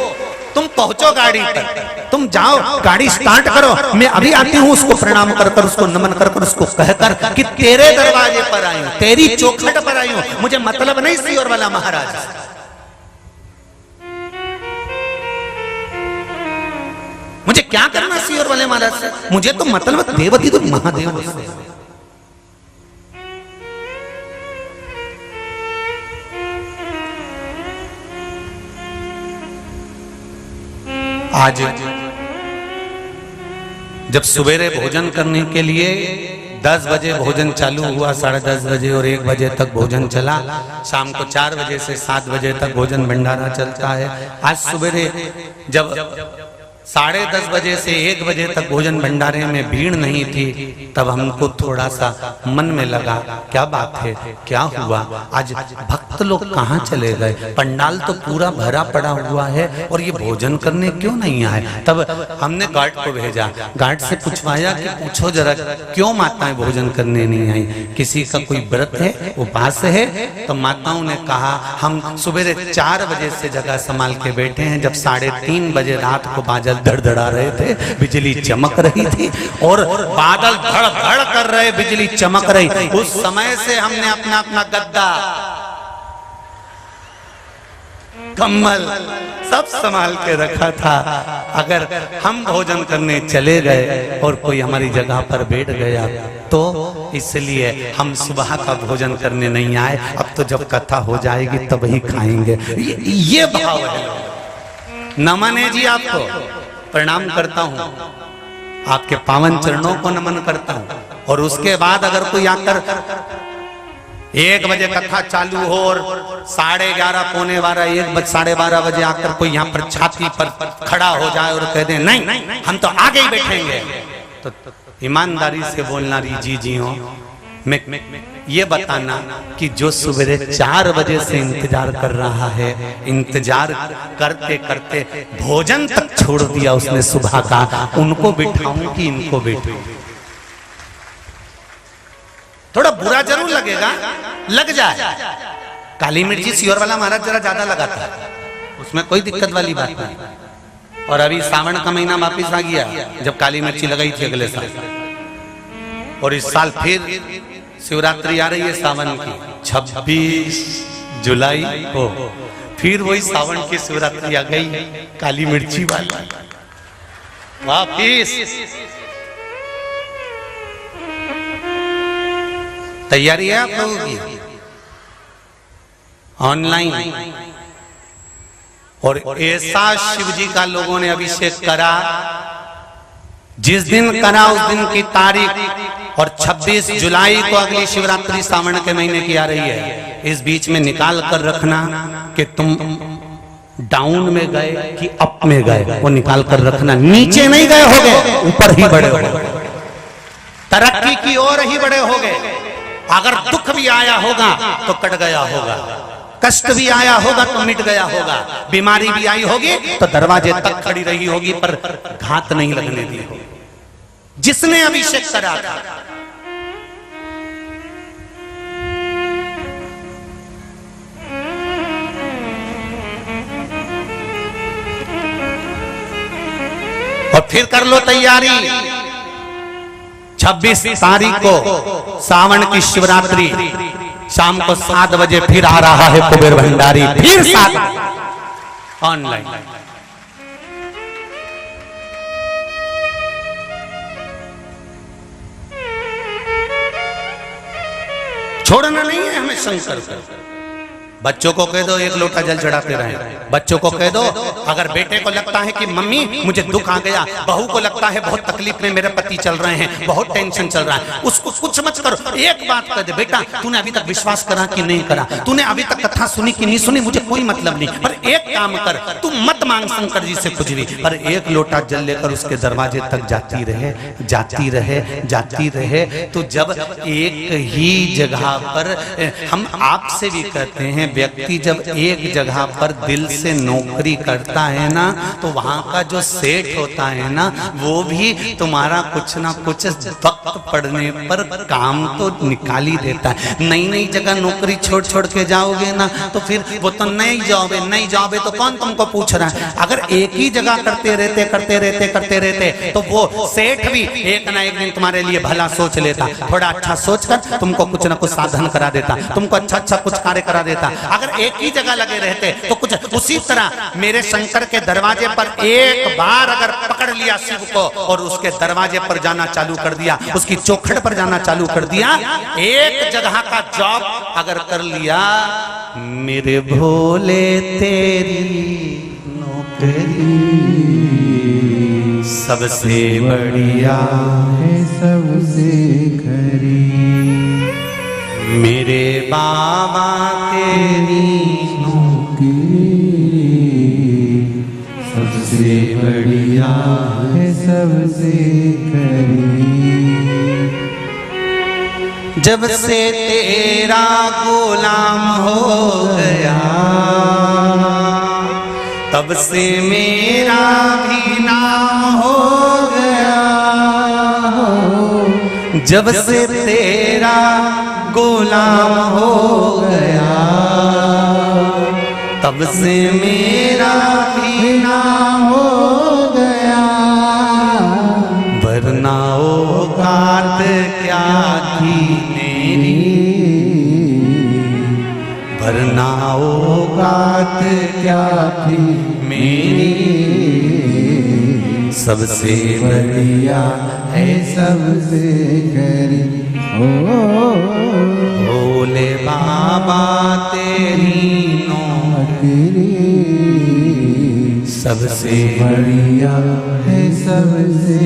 तुम पहुंचो गाड़ी पर, तुम जाओ, गाड़ी स्टार्ट करो, मैं अभी आती हूँ। उसको प्रणाम कर कर, उसको नमन कर कर, उसको कहकर कि तेरे दरवाजे पर आई हूँ, तेरी चौखट पर आई हूँ, मुझे मतलब नहीं सीओर वाला महाराज। मुझे क्या करना सीओर वाले महाराज से? मुझे तो मतलब देवती तो महादेव से। आज जब सवेरे भोजन करने के लिए 10 बजे भोजन चालू हुआ, 10:30 बजे और 1 बजे तक भोजन चला। शाम को 4 बजे से 7 बजे तक भोजन भंडारा चलता है। आज सवेरे जब 10:30 बजे से 1 बजे तक भोजन भंडारे में भीड़ नहीं थी, तब हमको थोड़ा सा मन में लगा क्या बात है, क्या हुआ, आज भक्त लोग कहाँ चले गए? पंडाल तो पूरा भरा पड़ा हुआ है और ये भोजन करने क्यों नहीं आए? तब हमने गार्ड को भेजा, गार्ड से पूछवाया कि पूछो जरा क्यों माताएं भोजन करने नहीं आई, किसी का कोई व्रत है, उपास है? तो माताओं ने कहा हम सुबह 4 बजे से जगह संभाल के बैठे हैं, जब 3:30 बजे रात को बाजा बादल धड़धड़ा रहे थे, बिजली चमक रही थी और बादल धड़ धड़ कर रहे, बिजली चमक रही। उस समय से हमने अपना अपना गद्दा, कम्बल सब संभाल के रखा था। अगर हम भोजन करने चले गए और कोई हमारी जगह पर बैठ गया तो इसलिए हम सुबह का भोजन करने नहीं आए। अब तो जब कथा हो जाएगी तब ही खाएंगे। ये भाव है। नमन है जी, आपको प्रणाम करता हूँ, आपके पावन चरणों को नमन करता हूँ। और उसके बाद अगर कोई आकर 1 बजे कथा चालू हो और 11:30 पौने 12 1 बजे 12:30 बजे आकर कोई यहाँ पर छाती पर खड़ा हो जाए और कह दे नहीं हम तो आगे ही बैठेंगे, तो ईमानदारी से बोलना री जी हो। मैं ये बताना कि जो सवेरे 4 बजे से इंतजार कर रहा है, इंतजार करते करते भोजन तक छोड़ दिया उसने सुबह का, उनको बिठाऊं कि इनको बिठाऊं? थोड़ा बुरा जरूर लगेगा, लग जाए। काली मिर्ची सियोर वाला महाराज जरा ज्यादा लगाता है, उसमें कोई दिक्कत वाली बात नहीं। और अभी सावन का महीना वापिस आ गया जब काली मिर्ची लगाई थी अगले साल, और इस साल फिर शिवरात्रि आ रही है सावन की 26 जुलाई को, फिर वही सावन की शिवरात्रि आ गई काली मिर्ची वाली वापिस। तैयारी है आप लोगों की ऑनलाइन? और ऐसा शिव जी का लोगों ने अभिषेक करा, जिस दिन करा उस दिन की तारीख, और 26 जुलाई को अगली शिवरात्रि सावन के महीने की आ रही है। इस बीच में निकाल कर रखना कि तुम डाउन में गए कि अप में गए, वो निकाल कर रखना। नीचे नहीं गए होगे, ऊपर ही बड़े हो गए, तरक्की की ओर ही बड़े हो गए। अगर दुख भी आया होगा तो कट गया होगा, कष्ट भी आया होगा तो मिट गया होगा, बीमारी भी आई होगी तो दरवाजे तक खड़ी रही होगी पर घात नहीं लगने दी होगी। जिसने अभिषेक करा था, और फिर कर लो तैयारी। 26 तारीख को सावन की शिवरात्रि शाम को 7 बजे फिर आ रहा है कुबेर भंडारी, फिर 7 ऑनलाइन। छोड़ना नहीं है हमें शंकर को। बच्चों को कह दो 1 लोटा जल चढ़ाते रहे। बच्चों को कह दो, अगर बेटे को लगता है कि मम्मी मुझे दुख आ गया, बहू को लगता है बहुत तकलीफ में मेरे पति चल रहे हैं, बहुत टेंशन चल रहा है, उसको कुछ मत करो। एक बात कह दे, बेटा तूने अभी तक विश्वास करा कि नहीं करा, तूने अभी तक कथा सुनी कि नहीं सुनी, मुझे कोई मतलब नहीं, पर एक काम कर, तू मत मांग शंकर जी से कुछ भी, पर 1 लोटा जल लेकर उसके दरवाजे तक जाती रहे, जाती रहे, जाती रहे। तो जब एक ही जगह पर, हम आपसे भी कहते हैं, व्यक्ति जब एक जगह पर दिल से नौकरी करता है ना, तो वहां का जो सेठ होता है ना, वो भी तुम्हारा कुछ ना कुछ वक्त पड़ने पर काम तो निकाल ही देता है। नई नई जगह नौकरी छोड़ छोड़ के जाओगे ना, तो फिर वो तो नहीं जाओगे तो कौन तुमको पूछ रहा है। अगर एक ही जगह करते रहते तो वो सेठ भी एक ना एक दिन तुम्हारे लिए भला सोच लेता, थोड़ा अच्छा सोचकर तुमको कुछ ना कुछ साधन करा देता, तुमको अच्छा कुछ कार्य करा देता। अगर एक ही जगह लगे रहते तो कुछ उसी तरह मेरे शंकर के दरवाजे पर एक बार अगर पकड़ लिया शिव को और उसके दरवाजे पर जाना चालू कर दिया, उसकी चौखट पर जाना चालू कर दिया, एक जगह का जॉब अगर कर लिया, मेरे भोले तेरी नौकरी सबसे बढ़िया है, सबसे खरी, मेरे बाबा तेरी नौकरी सबसे बढ़िया है, सबसे खरी। जब से तेरा गुलाम हो गया, तब से मेरा भी नाम हो गया। जब से तेरा गुलाम हो गया, तब से मेरा भी नाम हो गया। वरना औकात क्या थी मेरी, सबसे बढ़िया है सबसे करी भोले बाबा तेरी नौकरी, सबसे बढ़िया है सबसे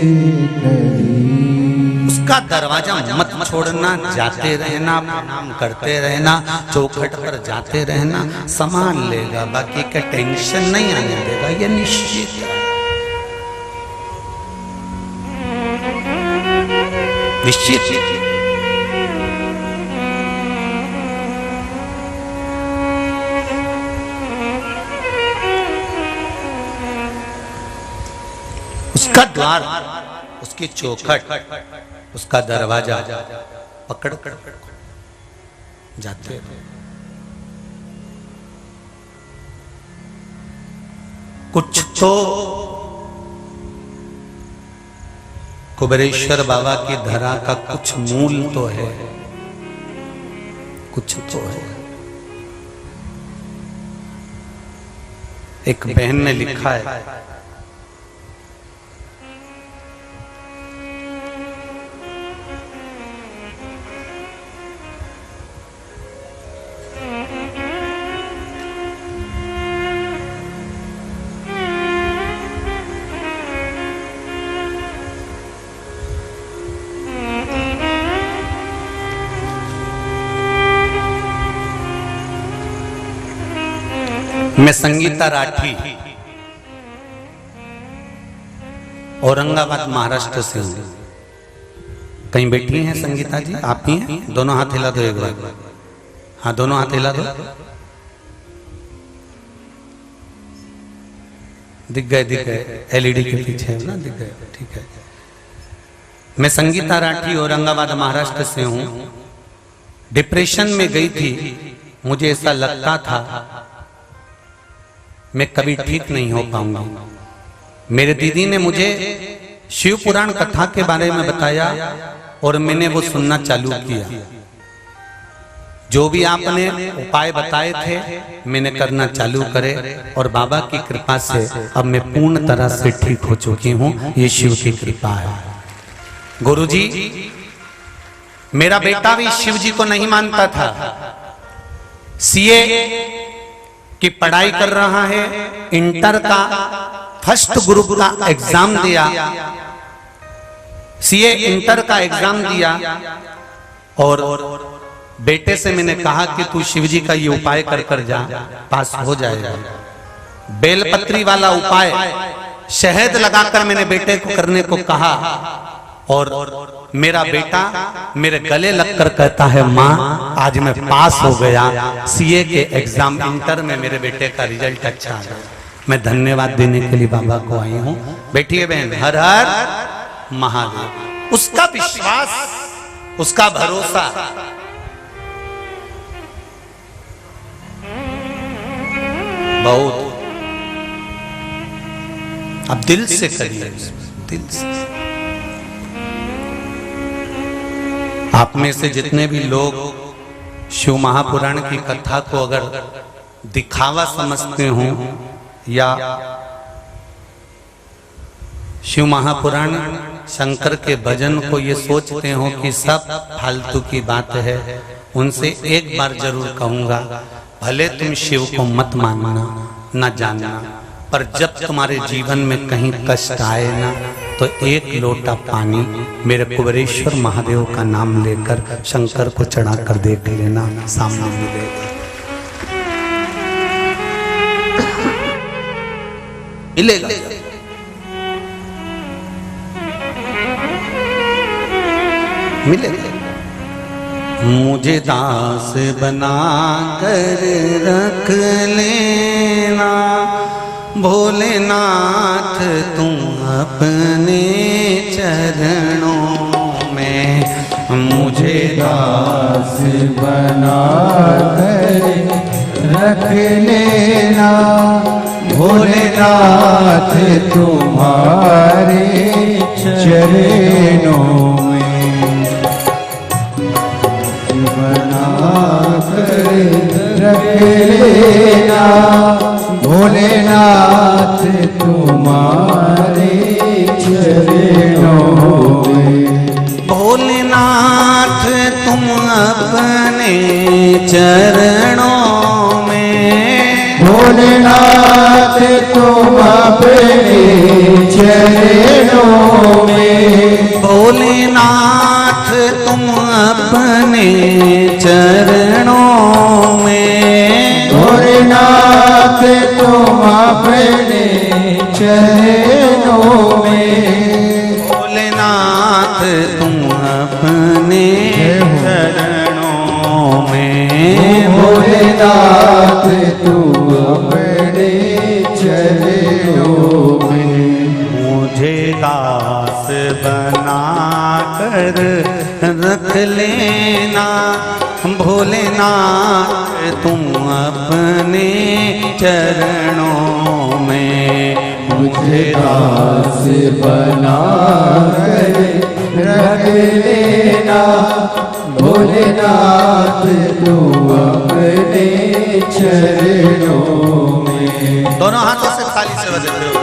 करीब। उसका दरवाजा मत छोड़ना, जाते रहना, प्रणाम करते रहना, चौखट पर जाते रहना, सामान लेगा, बाकी का टेंशन नहीं आने देगा, ये निश्चित है, निश्चित। उसका द्वार, उसकी चौखट, उसका दरवाजा पकड़ कर जाते हैं। कुछ तो कुबेरेश्वर बाबा की धरा का कुछ मूल तो है, कुछ तो है। एक बहन ने लिखा है, मैं संगीता राठी औरंगाबाद महाराष्ट्र से हूँ। कहीं बैठी हैं संगीता जी? आप ही हैं? दोनों हाथ हिला दो एक बार। हाँ, दोनों हाथ हिला दो। दिख गए, दिख गए, एलईडी के पीछे है ना, दिख गए, ठीक है। मैं संगीता राठी औरंगाबाद महाराष्ट्र से हूँ। डिप्रेशन में गई थी, मुझे ऐसा लगता था मैं कभी ठीक नहीं हो पाऊंगा। मेरे दीदी ने मुझे शिव पुराण कथा के बारे में बताया और मैंने वो सुनना चालू किया। जो भी आपने उपाय बताए थे मैंने करना चालू करे और बाबा की कृपा से अब मैं पूर्ण तरह से ठीक हो चुकी हूँ। ये शिव की कृपा है। गुरुजी, मेरा बेटा भी शिव जी को नहीं मानता था। सीए की पढ़ाई कर रहा है, इंटर का फर्स्ट ग्रुप का एग्जाम दिया, सीए इंटर का एग्जाम दिया और बेटे से मैंने कहा कि तू शिवजी का ये उपाय कर कर जा, पास हो जाएगा। बेलपत्री वाला उपाय शहद लगाकर मैंने बेटे को करने को कहा और मेरा बेटा मेरे गले लगकर कहता है, माँ आज मैं पास हो गया, सीए के एग्जाम इंटर में मेरे बेटे का रिजल्ट अच्छा है। मैं धन्यवाद देने के लिए बाबा को आई हूँ। बैठिए बहन। हर हर महादेव। उसका विश्वास, उसका भरोसा, बहुत। अब दिल से करिए, दिल से। आप में से जितने भी लोग शिव महापुराण की कथा को अगर दिखावा समझते हो या शिव महापुराण शंकर के भजन को ये सोचते हो कि सब फालतू की बात है, उनसे एक बार जरूर कहूंगा, भले तुम शिव को मत मानना, न जानना, पर जब तुम्हारे जीवन में कहीं कष्ट आए ना तो एक लोटा पानी मेरे कुबेरेश्वर महादेव का नाम लेकर शंकर को चढ़ा कर देख लेना, सामने मिलेगा, मिलेगा। मिलेगा। मुझे दास बना कर रख लेना भोलेनाथ तुम अपने चरणों में, मुझे
दास बना कर रख लेना भोलेनाथ तुम्हारे चरणों में, बना कर रख लेना भोलेनाथ तुम्हारे चरणों में।
भोलेनाथ तुम अपने चरणों में,
भोलेनाथ तुम अपने चरणों में,
भोलेनाथ तुम अपने चरणों में,
भोलेनाथ तुम अपने चरणों में,
भोलेनाथ तुम अपने चरणों में,
भोलेनाथ तुम अपने चरणों में।
मुझे दास बना कर रख लेना भोलेनाथ तुम अपने चरणों में।
मुझे दास बना कर रख लेना भोलेनाथ तुम अपने चरणों में।
दोनों हाथों से थाली से बजाते हुए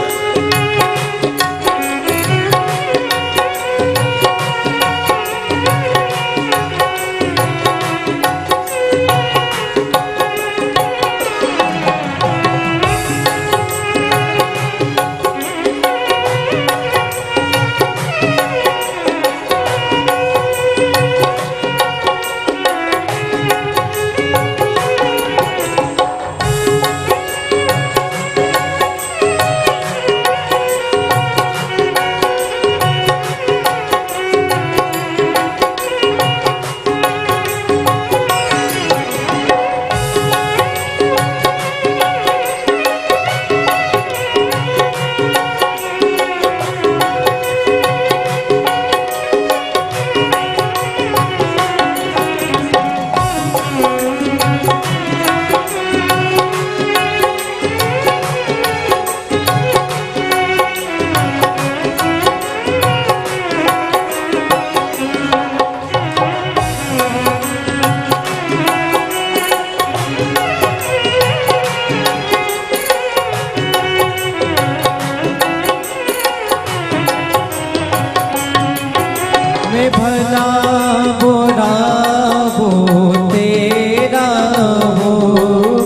भला बुरा वो तेरा हो,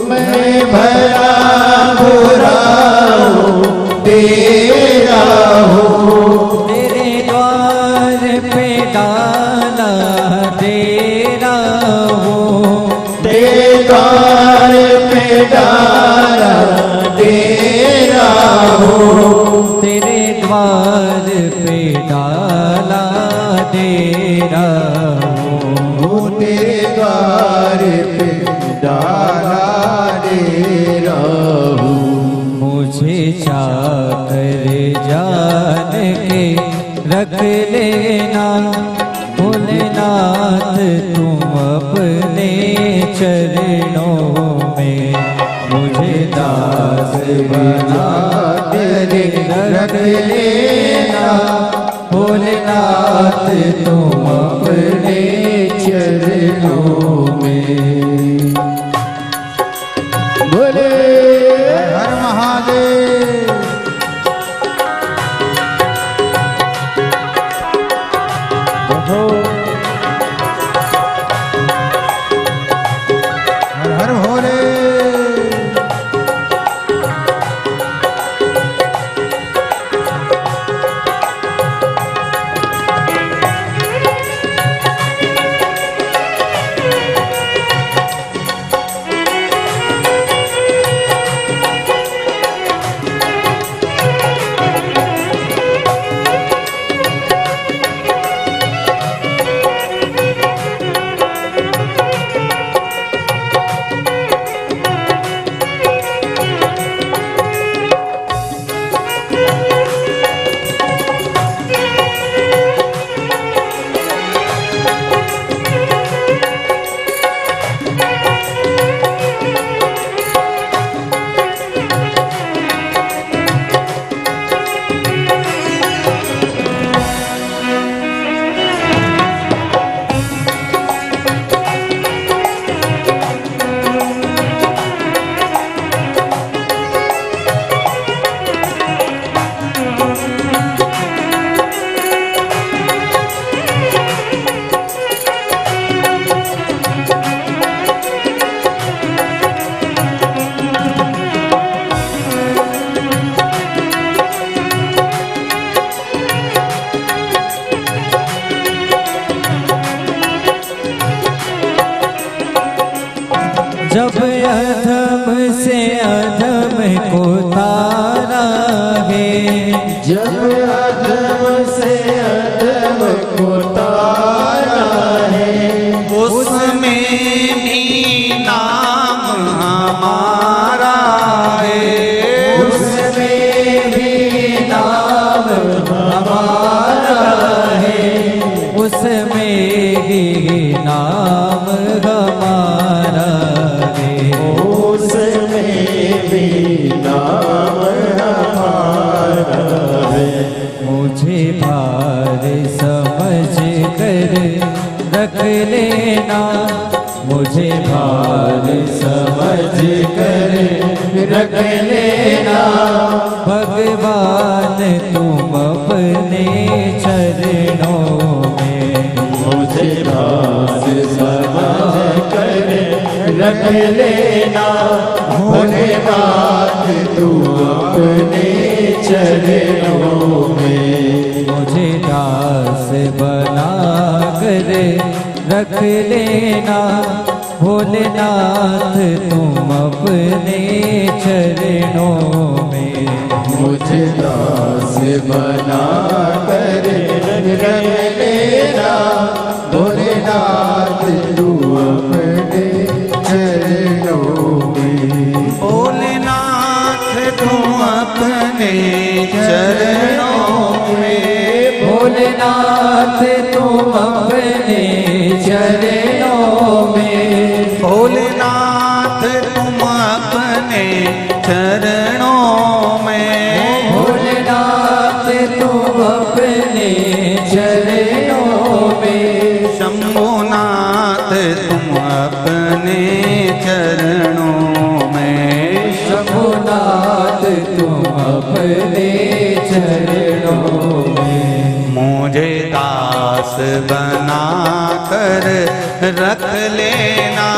मैं भला बुरा हो तेरा हो, तेरे द्वार पे डाला तेरा हो, तेरे द्वार पे डाला तेरा हो, तेरे द्वार पे डाला तेरा हो, तेरे द्वार पे डाला तेरा हो। मुझे चाकर जान के रख लेना भोलेनाथ तुम अपने चरणों में। मुझे दास बना के रख लेना भोलेनाथ तुम अपने चरणों में। बोले हर महादेव। हर हर भोले। जब अधम से अधम को तारा है,
जब अधम से अधम को तारा है,
उसमें भी नाम हमारा है,
उसमें भी नाम हमारा है, उसमें ही नाम हमारा है,
उसमें भी नाम हमारा है।
मुझे भार समझ कर रख लेना, मुझे भार समझ कर रख लेना, भगवान तुम अपने चरणों में,
मुझे भार समझ कर रख लेना, होने बात तू अपने चरणों में।
मुझे दास बना कर रख लेना, भोलेनाथ तुम अपने चरणों में,
मुझे दास बना कर रख लेना, भोलेनाथ तू अपने चरणों में।
भोलेनाथ तुम अपने चरणों में,
भोलेनाथ तुम अपने चरणों में,
भोलेनाथ तुम अपने चरणों में,
भोलेनाथ तुम अपने चरणों में,
शंभुनाथ तुम अपने चरणों में,
शंभुनाथ तुम अपने चरणों में।
मुझे दास बना कर रख लेना,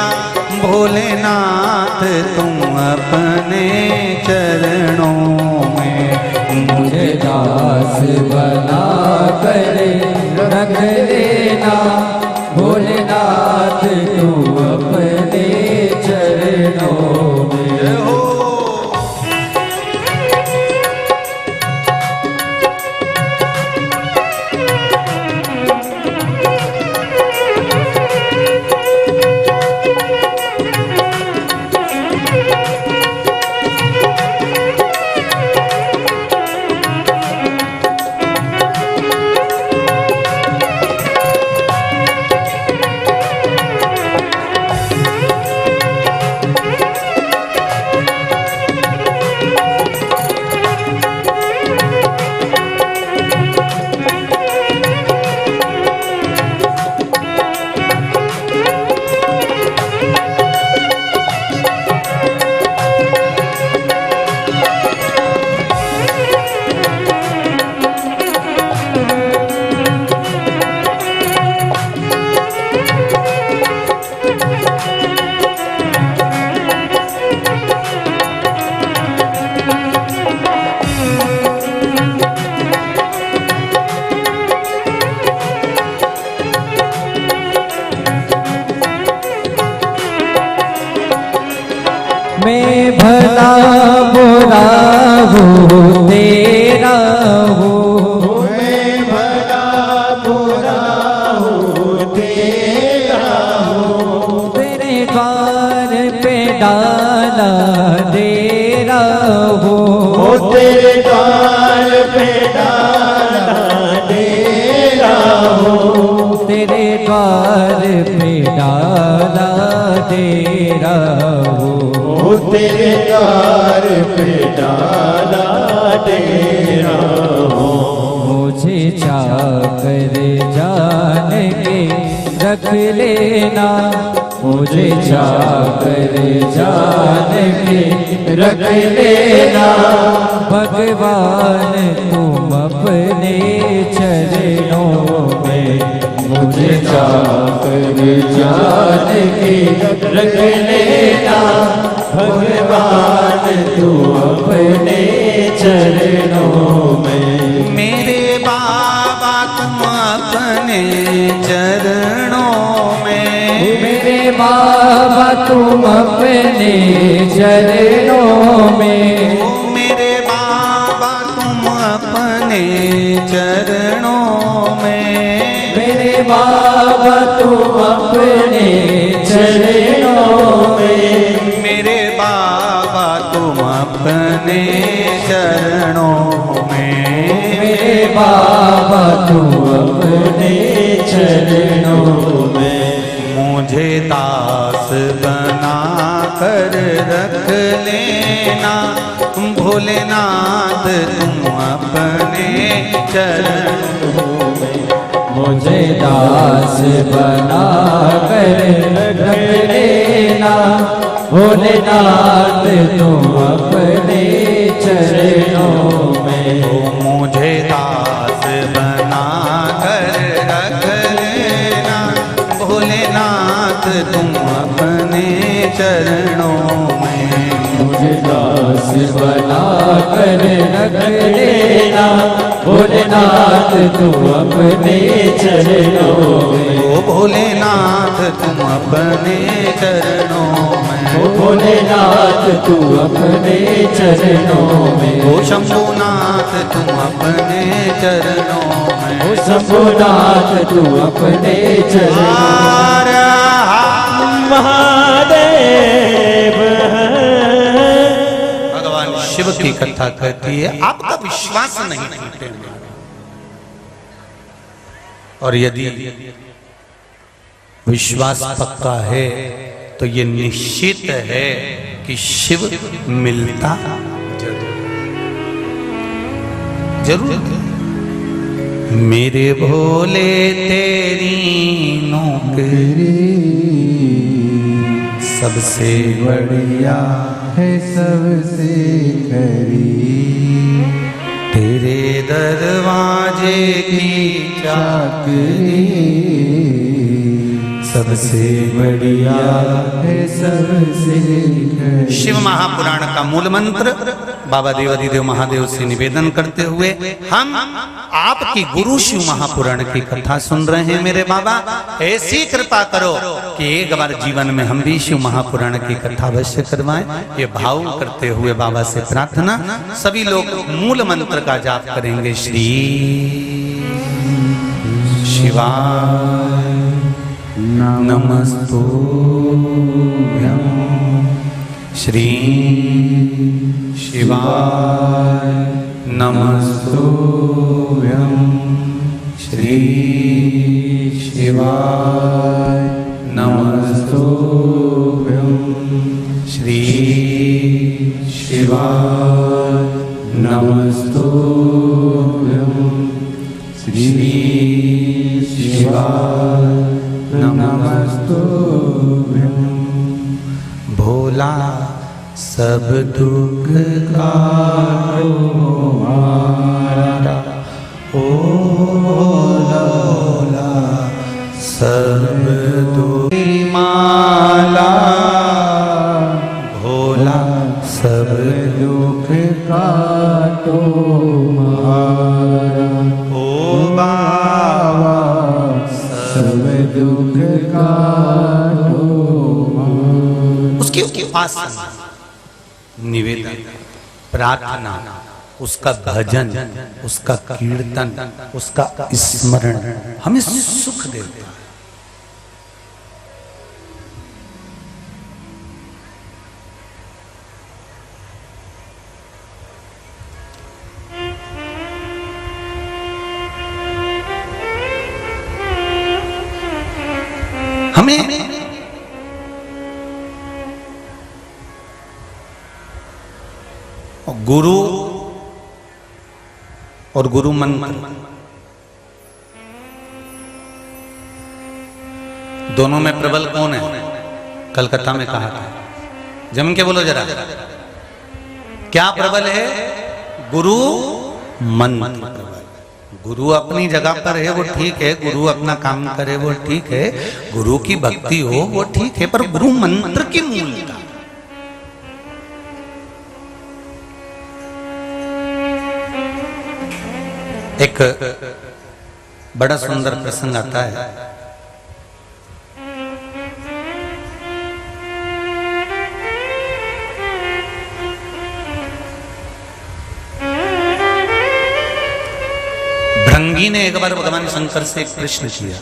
भोलेनाथ तुम अपने चरणों में,
मुझे दास बना कर रख लेना, भोलेनाथ तुम अपने चरणों में।
हो
मैं भला बुरा हूँ तेरा हूँ,
मैं भला बुरा हूँ तेरा हूँ,
तेरे द्वार पे डाला डेरा हूँ,
तेरे द्वार पे डाला डेरा हूँ,
तेरे द्वार पे डाला डेरा हूँ,
तेरे द्वार पे डाला डेरा हूँ।
मुझे चाकर जान के रख लेना, मुझे चाकर जान के
रख लेना,
भगवान तुम अपने चरणों में,
मुझे चाकर जान के रख लेना, भगवान तू अपने चरणों में।
मेरे बाबा तुम अपने चरणों में,
मेरे बाबा तुम अपने चरणों में,
मेरे बाबा तुम अपने चरणों में,
मेरे बाबा तुम अपने चरणों में,
मेरे बाबा तुम अपने चरणों में,
मेरे बाबा तुम अपने चरणों में,
मुझे दास बना कर रख लेना भोलेनाथ तुम अपने चरणों में,
मुझे दास बना कर रख लेना भोलेनाथ तुम अपने चरणों में,
मुझे दास बना कर रख लेना भोलेनाथ तुम अपने चरणों में,
मुझे दास बना कर रख लेना भोलेनाथ तुम अपने चरणों में,
ओ भोलेनाथ तुम अपने चरणों में,
ओ भोलेनाथ तू अपने चरणों में,
ओ शंभुनाथ तुम अपने चरणों में,
ओ शंभुनाथ तू अपने चरणों में,
महादेव।
भगवान शिव की कथा कहती है आपका विश्वास नहीं टूटेगा, और यदि विश्वास पक्का है तो ये निश्चित है कि शिव मिलता जरूर। मेरे भोले तेरी नौकरी सबसे बढ़िया
है सबसे करीब,
तेरे दरवाजे की चाकरी सबसे बढ़िया
है सबसे करीब।
शिव महापुराण का मूल मंत्र बाबा देवाधिदेव महादेव से निवेदन करते हुए हम आपकी गुरु शिव महापुराण की कथा सुन रहे हैं। मेरे बाबा ऐसी कृपा करो कि एक बार जीवन में हम भी शिव महापुराण की कथा अवश्य करवाएं। ये भाव करते हुए बाबा से प्रार्थना, सभी लोग मूल मंत्र का जाप करेंगे। श्री शिवाय नमस्तुभ्यं, श्री शिवाय नमस्तुभ्यं, श्री शिवाय नमस्तुभ्यं, श्री शिवाय नमस्तुभ्यं, श्री शिवाय नमस्तुभ्यं। भोला सब दुख काटो हमारा, ओ भोला सब दुख माला, भोला सब दुख
काटो हमारा,
ओ बाबा
सब दुख काटो हमारा।
उसकी उपासना, निवेदन, प्रार्थना, उसका भजन, उसका कीर्तन, उसका स्मरण हमें सुख देता है। हमें गुरु और गुरु मंत्र दोनों में प्रबल कौन है? कलकत्ता में कहा था, जम के बोलो जरा, क्या प्रबल है? गुरु मंत्र प्रबल। गुरु अपनी जगह पर है वो ठीक है, गुरु अपना काम करे वो ठीक है, गुरु की भक्ति हो वो ठीक है, पर गुरु मंत्र की मूलता। एक बड़ा सुंदर प्रसंग आता है। भृंगी ने एक बार भगवान शंकर से एक प्रश्न किया,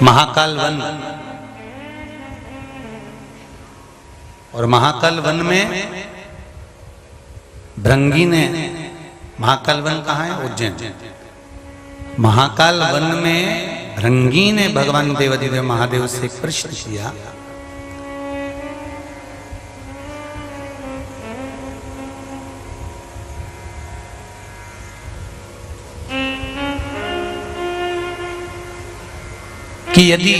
महाकाल वन, और महाकाल वन में भृंगी ने, महाकाल वन कहाँ है? उज्जैन। महाकाल वन में भृंगी ने भगवान देवाधिदेव महादेव से प्रश्न किया, कि यदि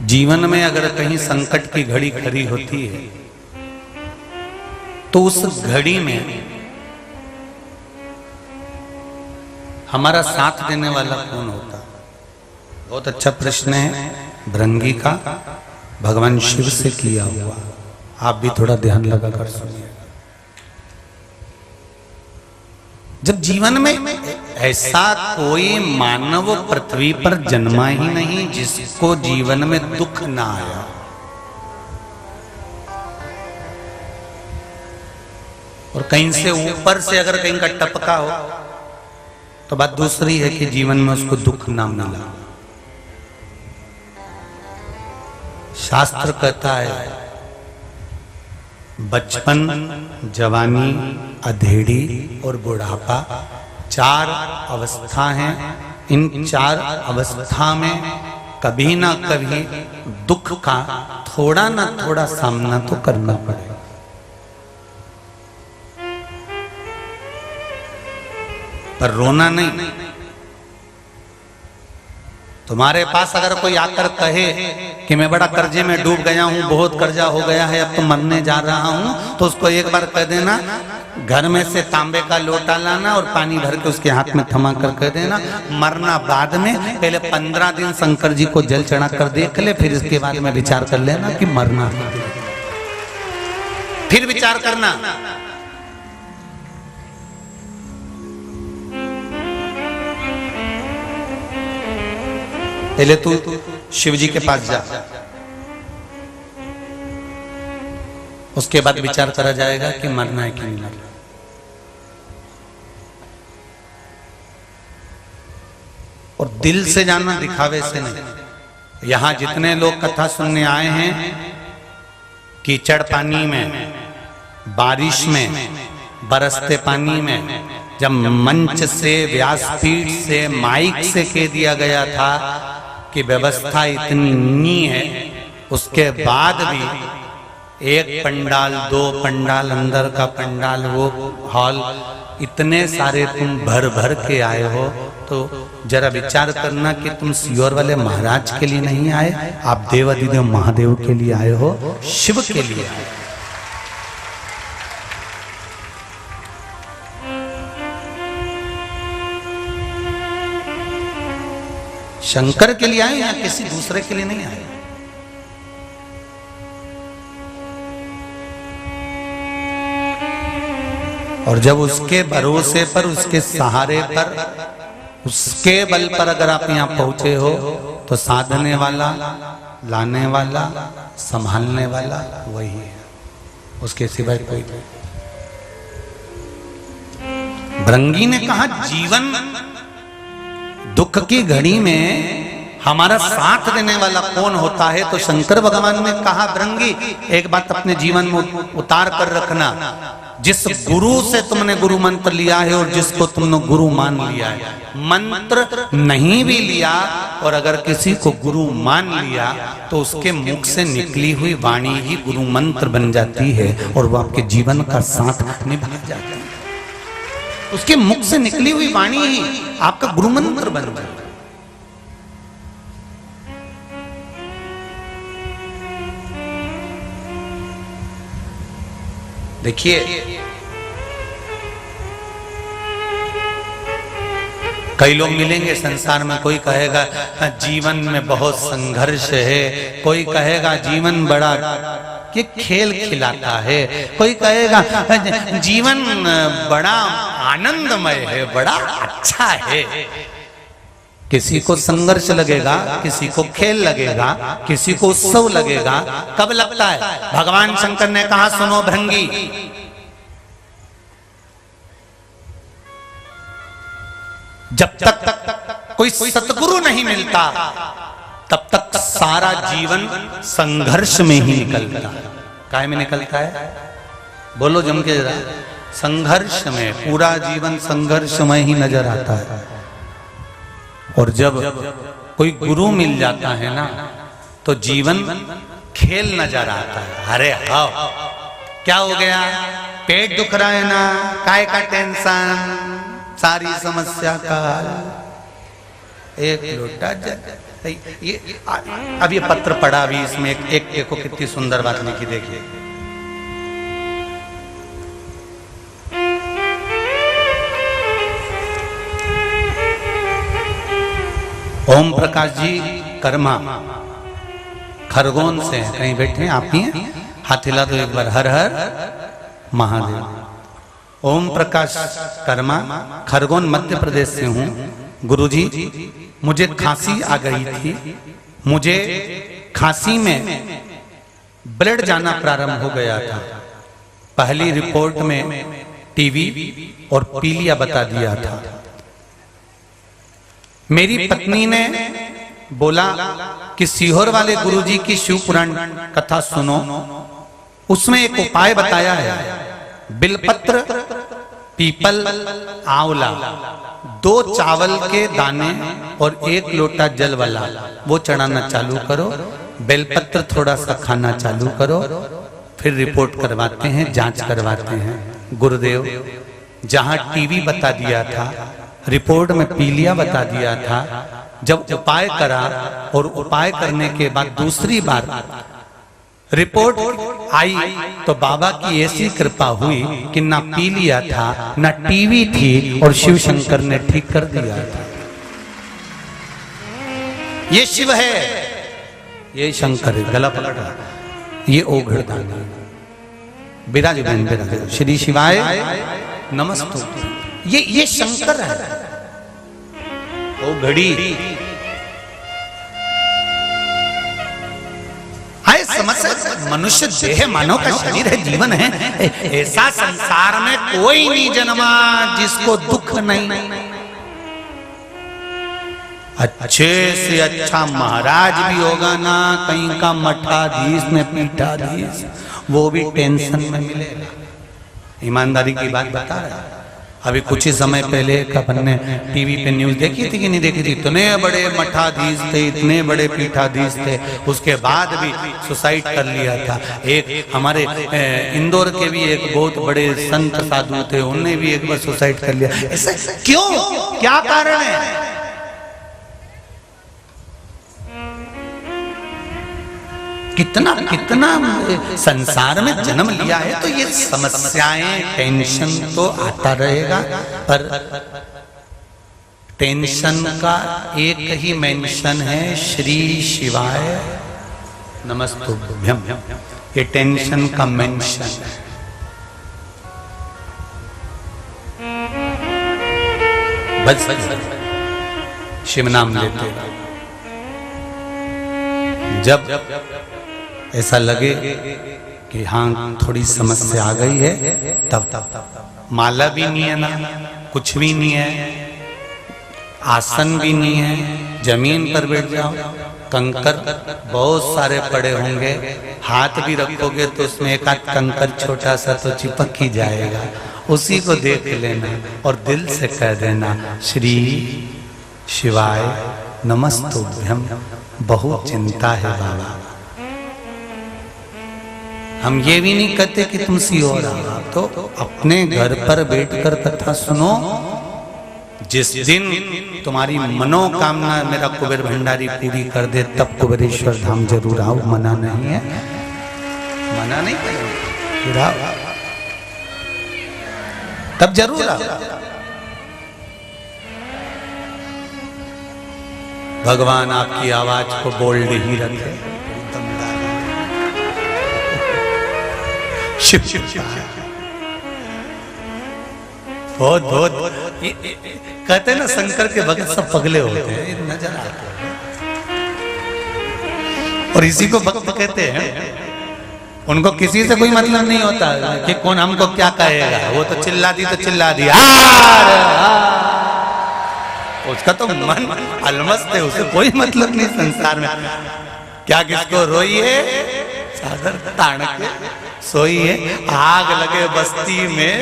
जीवन में अगर कहीं संकट की घड़ी खड़ी होती है तो उस घड़ी में हमारा साथ देने वाला कौन होता? बहुत अच्छा प्रश्न है भृंगी का, भगवान शिव से किया हुआ। आप भी थोड़ा ध्यान लगा कर सुनिए। जब जीवन में ऐसा कोई मानव पृथ्वी पर जन्मा ही नहीं जिसको जीवन में दुख ना आया, और कहीं से ऊपर से अगर कहीं का टपका हो तो बात दूसरी है कि जीवन में उसको दुख ना मिला। शास्त्र कहता है बचपन, जवानी, अधेड़ी और बुढ़ापा 4 अवस्था हैं। इन 4 अवस्था में कभी ना कभी दुख का थोड़ा ना थोड़ा सामना तो करना पड़ेगा। पर रोना नहीं। तुम्हारे पास अगर कोई आकर कहे कि मैं बड़ा कर्जे में डूब गया हूं, बहुत कर्जा हो गया है, अब तो मरने जा रहा हूं, तो उसको एक बार कह देना, घर में से तांबे का लोटा लाना और पानी भर के उसके हाथ में थमा कर कह देना, मरना बाद में, पहले 15 दिन शंकर जी को जल चढ़ा कर देख ले, फिर इसके बाद में विचार कर लेना कि मरना, फिर विचार करना। पहले तू शिव जी के पास जा, उसके बाद विचार करा जाएगा कि मरना है कि नहीं मरना। और दिल से जाना, दिखावे से नहीं। यहां जितने लोग कथा सुनने आए हैं, कीचड़ पानी में, बारिश में, बरसते पानी में, जब मंच से, व्यासपीठ से, माइक से कह दिया गया था कि व्यवस्था इतनी है, उसके बाद भी 1 पंडाल, 2 पंडाल, अंदर का पंडाल, वो हॉल, इतने सारे तुम भर भर के आए हो, तो जरा विचार करना कि तुम सियोर वाले महाराज के लिए नहीं आए, आप देवाधिदेव महादेव के लिए आए हो, शिव के लिए आए। शंकर के लिए आए या किसी दूसरे के लिए नहीं आए। और जब उसके भरोसे पर, उसके सहारे पर, उसके बल पर अगर आप यहां पहुंचे हो, तो साधने वाला, लाने वाला, संभालने वाला वही है, उसके सिवाय कोई नहीं। भृंगी ने कहा जीवन दुख की घड़ी में हमारा साथ देने वाला कौन होता है? तो शंकर भगवान ने कहा भृंगी, एक बात अपने जीवन में उतार कर रखना, जिस गुरु से तुमने गुरु मंत्र लिया है और जिसको तुमने गुरु मान लिया है, मंत्र नहीं भी लिया और अगर किसी को गुरु मान लिया तो उसके मुख से निकली हुई वाणी ही गुरु मंत्र बन जाती है और वो आपके जीवन का साथ निभा जाता है। उसके मुख से निकली हुई वाणी ही आपका गुरु मंत्र बन जाता है। देखिए, कई लोग मिलेंगे संसार में, कोई कहेगा जीवन में बहुत संघर्ष है, कोई कहेगा जीवन बड़ा कि खेल खिलाता है, कोई कहेगा जीवन बड़ा आनंदमय है, बड़ा अच्छा है। किसी को संघर्ष लगेगा, किसी को खेल लगेगा, किसी को उत्सव लगेगा। कब लगता है? भगवान शंकर ने कहा सुनो भृंगी, जब तक कोई सतगुरु नहीं मिलता तब तक सारा जीवन संघर्ष में ही निकलता है। काय में निकलता है? बोलो जम के जरा। संघर्ष में, पूरा जीवन संघर्ष में ही नजर आता है। और जब कोई गुरु मिल जाता है ना तो जीवन खेल नजर आता है। अरे हाँ, क्या हो गया? पेट दुख रहा है ना, काय का टेंशन, सारी समस्या का एक लोटा जल। ये अब ये पत्र पढ़ा अभी, इसमें एक देखो कितनी सुंदर बात लिखी, देखिए। ओम प्रकाश जी कर्मा खरगोन से हैं, कहीं बैठे हैं? आप ही हैं? हाथ हिला दो एक बार। हर हर महादेव। ओम प्रकाश कर्मा, खरगोन मध्य प्रदेश से हूँ। गुरुजी, मुझे खांसी आ गई थी। मुझे खांसी में ब्लड जाना प्रारंभ हो गया था। पहली रिपोर्ट में टीबी और पीलिया बता दिया था। मेरी पत्नी ने बोला कि सीहोर वाले गुरुजी की शिव पुराण कथा सुनो, उसमें एक उपाय बताया है। बिलपत्र, पीपल, आंवला, 2 चावल के दाने और 1 लोटा जल वाला वो चढ़ाना चालू करो। बेलपत्र थोड़ा सा खाना चालू करो, फिर रिपोर्ट करवाते हैं, जांच करवाते हैं। गुरुदेव, जहां टीबी बता दिया था, रिपोर्ट में पीलिया बता दिया था, जब उपाय करा और उपाय करने के बाद दूसरी बार रिपोर्ट आई तो बाबा की ऐसी कृपा हुई कि ना पीलिया था ना टीबी थी और शिव शंकर ने ठीक कर दिया था। ये शिव है, ये शंकर है। गला पकड़ रहा, ये ओघड़दानी। बिराज बहन बिराज। श्री शिवाय नमस्तु। ये शंकर है। ओ घड़ी आए समझ, मनुष्य देह मानव का शरीर है, जीवन है। ऐसा संसार में कोई नहीं जन्मा जिसको दुख नहीं। अच्छे से अच्छा महाराज भी होगा ना, कहीं का मठाधीश में पीठाधीश, वो भी टेंशन में मिलेगा। ईमानदारी की बात बता रहा है। अभी कुछ ही समय पहले अपन ने टीवी पे न्यूज देखी थी कि नहीं देखी थी? इतने बड़े मठाधीश थे, इतने बड़े पीठाधीश थे, उसके बाद भी सुसाइड कर लिया था। एक हमारे इंदौर के भी एक बहुत बड़े संत साधु थे, उनने भी एक बार सुसाइड कर लिया। ऐसा क्यों? क्या कारण है? कितना कितना संसार में जन्म लिया है तो ये समस्याएं, टेंशन तो आता रहेगा। पर टेंशन का एक ही मेंशन है, श्री शिवाय नमस्तुभ्यम। ये टेंशन का मेंशन है। बस शिव नाम लेते जब ऐसा लगे कि हाँ थोड़ी समस्या आ गई है, तब माला भी नहीं है ना, कुछ भी नहीं है, आसन भी नहीं है, जमीन पर बैठ जाओ। कंकर बहुत सारे पड़े होंगे, हाथ भी रखोगे तो उसमें एक आध कंकर छोटा सा तो चिपक ही जाएगा, उसी को देख लेना और दिल से कह देना श्री शिवाय नमस्तुभ्यम। बहुत चिंता है बाबा। हम ये भी नहीं कहते कि तुम सीहोर आओ, तो अपने घर पर बैठकर कथा सुनो। जिस दिन तुम्हारी मनोकामना मेरा कुबेर भंडारी पूरी कर दे, तब कुबेरेश्वर धाम जरूर आओ। मना नहीं है, मना नहीं करेंगे, तब जरूर आओ। भगवान आपकी आवाज को बोल्ड ही रखे। शिव शिव बहुत बहुत कहते हैं ना शंकर के भक्त सब पगले होते हैं, नजर आते हैं। और इसी को भक्त कहते हैं। उनको किसी से कोई मतलब नहीं होता कि कौन हमको क्या कहेगा, वो तो चिल्ला दी तो चिल्ला दी, उसका तो मन अलमस्त है, उसे कोई मतलब नहीं संसार में। क्या किसको रोइए सागर तान के सोइए, आग लगे बस्ती में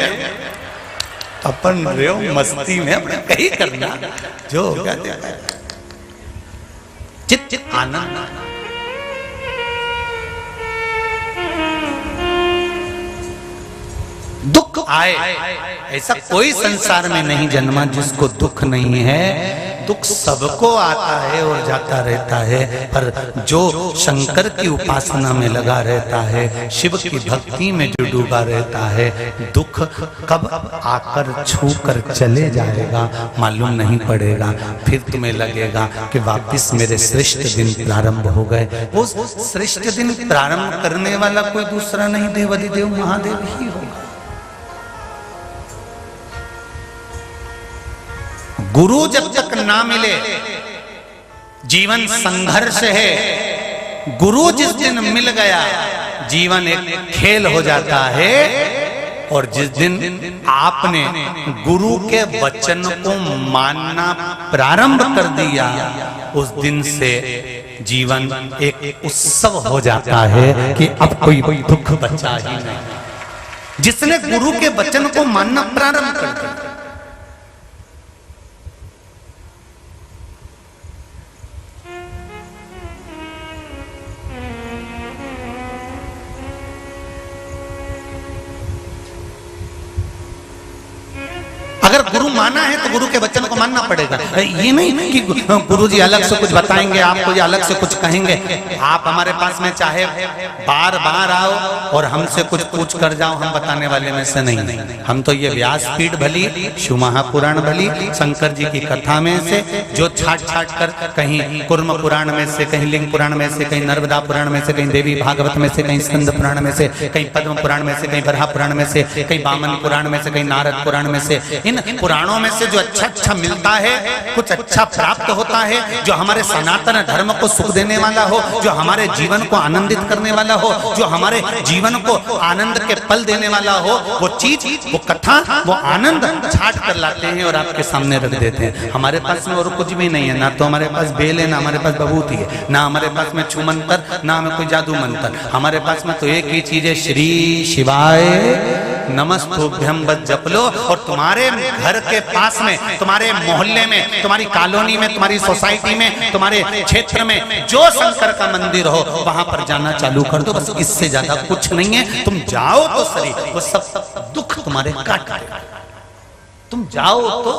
अपन रहो मस्ती में, अपने कहीं करना जो होगा चित चित आनंद। दुख आए ऐसा कोई संसार में नहीं जन्मा जिसको दुख नहीं है। दुख सबको आता है और जाता रहता है, पर जो शंकर की उपासना में लगा रहता है, शिव की भक्ति में जो डूबा रहता है, दुख कब आकर छू कर चले जाएगा मालूम नहीं पड़ेगा। फिर तुम्हें लगेगा कि वापिस मेरे श्रेष्ठ दिन प्रारंभ हो गए। वो श्रेष्ठ दिन प्रारंभ करने वाला कोई दूसरा नहीं, देवाधिदेव महादेव ही होगा। गुरु जब तक ना मिले जीवन संघर्ष है। गुरु जिस दिन मिल गया जीवन एक खेल हो जाता है। और जिस दिन आपने गुरु के वचन को मानना प्रारंभ कर दिया, उस दिन से जीवन एक उत्सव हो जाता है कि अब कोई दुख बचा ही नहीं। जिसने गुरु के वचन को मानना प्रारंभ कर दिया, अगर गुरु माना है तो गुरु के वचन को मानना पड़ेगा। ये नहीं कि गुरु जी अलग से कुछ बताएंगे, आपको ये अलग से कुछ कहेंगे। आप हमारे पास में चाहे बार बार आओ और हमसे कुछ पूछ कर जाओ, हम बताने वाले में से नहीं। हम तो ये व्यासपीठ भली, शिव महापुराण भली, शंकर जी की कथा में से जो छाट छाट कर कहीं कुर्म पुराण में से, कहीं लिंग पुराण में से, कहीं नर्मदा पुराण में से, कहीं देवी भागवत में से, कहीं स्कंद पुराण में से, कहीं पद्म पुराण में से, कहीं बरहा पुराण में से, कहीं वामन पुराण में से, कहीं नारद पुराण में से, इन पुराणों में से जो अच्छा अच्छा मिलता है, कुछ अच्छा प्राप्त होता है, जो हमारे सनातन धर्म को सुख देने वाला हो, जो हमारे जीवन को आनंदित करने वाला हो, जो हमारे जीवन को आनंद के पल देने वाला हो, वो चीज, वो कथा, वो आनंद छाट कर लाते हैं और आपके सामने रख देते हैं। हमारे पास में और कुछ भी नहीं है, ना तो हमारे पास बेल है, ना हमारे पास बबूती है, ना हमारे पास में छू मंत्र, ना हमें कोई जादू मंत्र। हमारे पास में तो एक ही चीज है, श्री शिवाय नमस्तुभ्यम बस जप लो। और तुम्हारे घर के पास में, तुम्हारे मोहल्ले में, तुम्हारी कॉलोनी में, तुम्हारी सोसाइटी में, तुम्हारे क्षेत्र में जो शंकर का मंदिर हो, वहां पर जाना चालू कर दो। बस इससे ज्यादा कुछ नहीं है। तुम जाओ तो सही, वो सब दुख तुम्हारे काट देगा। तुम जाओ तो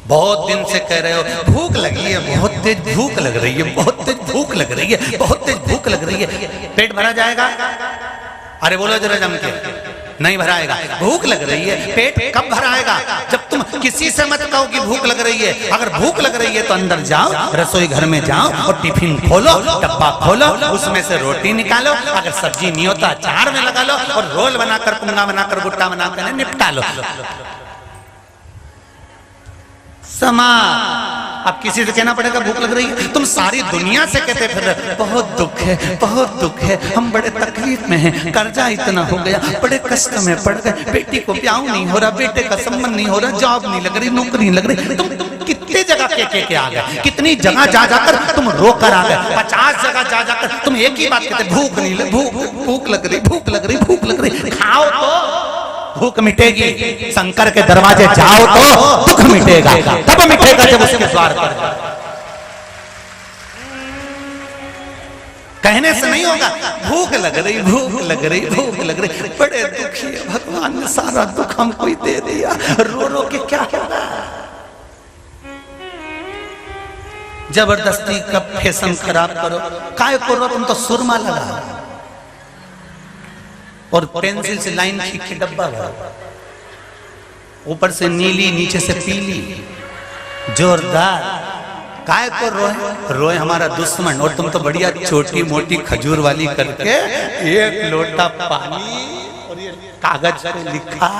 बहुत दिन से कह रहे हो भूख लगी है, बहुत तेज भूख लग रही है, बहुत तेज भूख लग रही है, बहुत तेज भूख लग रही है। पेट भरा जाएगा? अरे बोलो जरा जम के, नहीं भराएगा। भूख लग रही है, पेट कब भराएगा? जब तुम किसी से मत कहो कि भूख लग रही है। अगर भूख लग रही है तो अंदर जाओ, रसोई घर में जाओ और टिफिन खोलो, डब्बा खोलो, उसमें से रोटी निकालो। अगर सब्जी नहीं होता अचार में लगा लो और रोल बनाकर, पुंगा बनाकर, गुट्टा बनाकर निपटा लो। समा अब किसी से कहना पड़ेगा भूख लग रही है? तुम सारी दुनिया से कहते फिर बहुत दुख है, बहुत दुख है, हम बड़े तकलीफ में हैं, कर्जा इतना हो गया, बड़े कष्ट में पड़ गए, बेटी को ब्याह नहीं हो रहा, बेटे का संबंध नहीं हो रहा, जॉब नहीं लग रही, नौकरी नहीं लग रही। तुम कितनी जगह के आ गए, कितनी जगह जा जाकर तुम रो कर आ गए, 50 जगह जा जाकर तुम एक ही बात कहते, भूख नहीं लग, भूख लग रही, भूख लग रही, भूख लग रही। खाओ तो भूख मिटेगी। शंकर के दरवाजे जाओ तो दुख मिटेगा। तब मिटेगा जब उसके द्वार पर। कहने से नहीं होगा। भूख लग रही, भूख लग रही, भूख लग रही, बड़े दुखी है, भगवान ने सारा दुख हमको ही दे दिया, रो रो के क्या होगा? जबरदस्ती का फैशन खराब करो, काय करो, तुम तो सुरमा लगा और पेंसिल से लाइन खींच के डब्बा भरा, ऊपर से नीली नीचे से पीली, जोरदार काय को रोए? रोए हमारा दुश्मन, और तुम तो बढ़िया छोटी मोटी खजूर वाली करके एक लोटा पानी और ये कागज पे लिखा,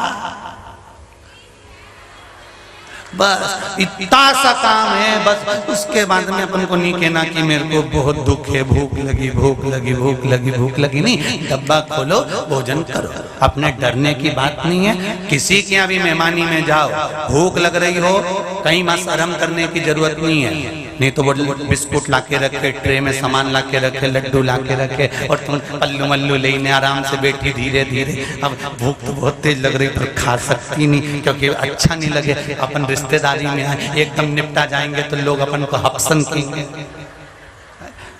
बस इतना सा काम है। बस उसके बाद में अपन को नहीं कहना कि मेरे को बहुत दुख है, भूख लगी, भूख लगी, भूख लगी, भूख लगी, नहीं, डब्बा खोलो, भोजन करो। अपने डरने की बात नहीं है। किसी के यहाँ भी मेहमानी में जाओ, भूख लग रही हो, कहीं मां शर्म करने की जरूरत नहीं है। नहीं तो वो बिस्कुट लाके रखे, ट्रे में सामान लाके रखे, लड्डू लाके रखे, और तुम पल्लू मल्लू लेने आराम से बैठी धीरे धीरे। अब भूख तो बहुत तेज लग रही पर खा सकती नहीं, क्योंकि अच्छा नहीं लगे। अपन रिश्तेदारी में आए, एकदम निपटा जाएंगे तो लोग अपन को हप्सन कहेंगे।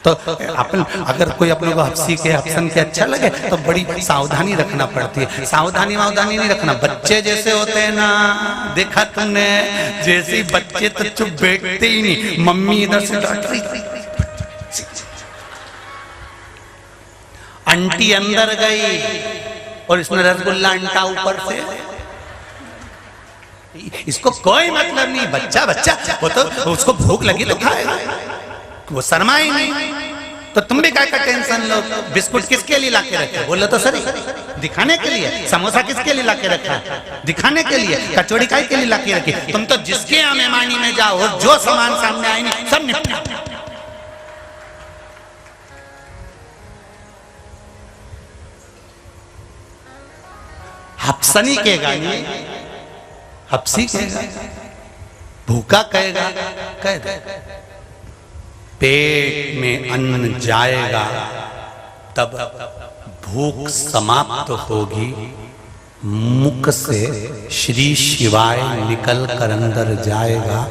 तो अपन अगर कोई अपने को हफ्सी के हफ्सन के अच्छा लगे तो बड़ी सावधानी रखना पड़ती है। सावधानी वावधानी नहीं रखना। बच्चे जैसे होते हैं ना, देखा तुमने, जैसे बच्चे तो चुप बैठते ही नहीं, मम्मी इधर से डांट रही, आंटी अंदर गई और इसने रसगुल्ला अंटा ऊपर से, इसको कोई मतलब नहीं। बच्चा बच्चा वो तो उसको भूख लगी तो खाएगा, वो शर्मा ही नहीं। तो तुम भी क्या का टेंशन लो? बिस्कुट किसके लिए लाके रखे? बोलो तो सही, दिखाने के लिए। समोसा किसके लिए लाके रखा? दिखाने के लिए। कचौड़ी काय के लिए लाके रखी? तुम तो जिसके यहाँ मेहमानी में जाओ, जो सामान सामने आए नहीं, सब निपटा। हप्सनी कहेगा, हप्सी कहेगा, भूखा कहेगा, कह दे। पेट में अन्न जाएगा तब भूख समाप्त होगी, मुख से श्री शिवाय निकल कर अंदर जाएगा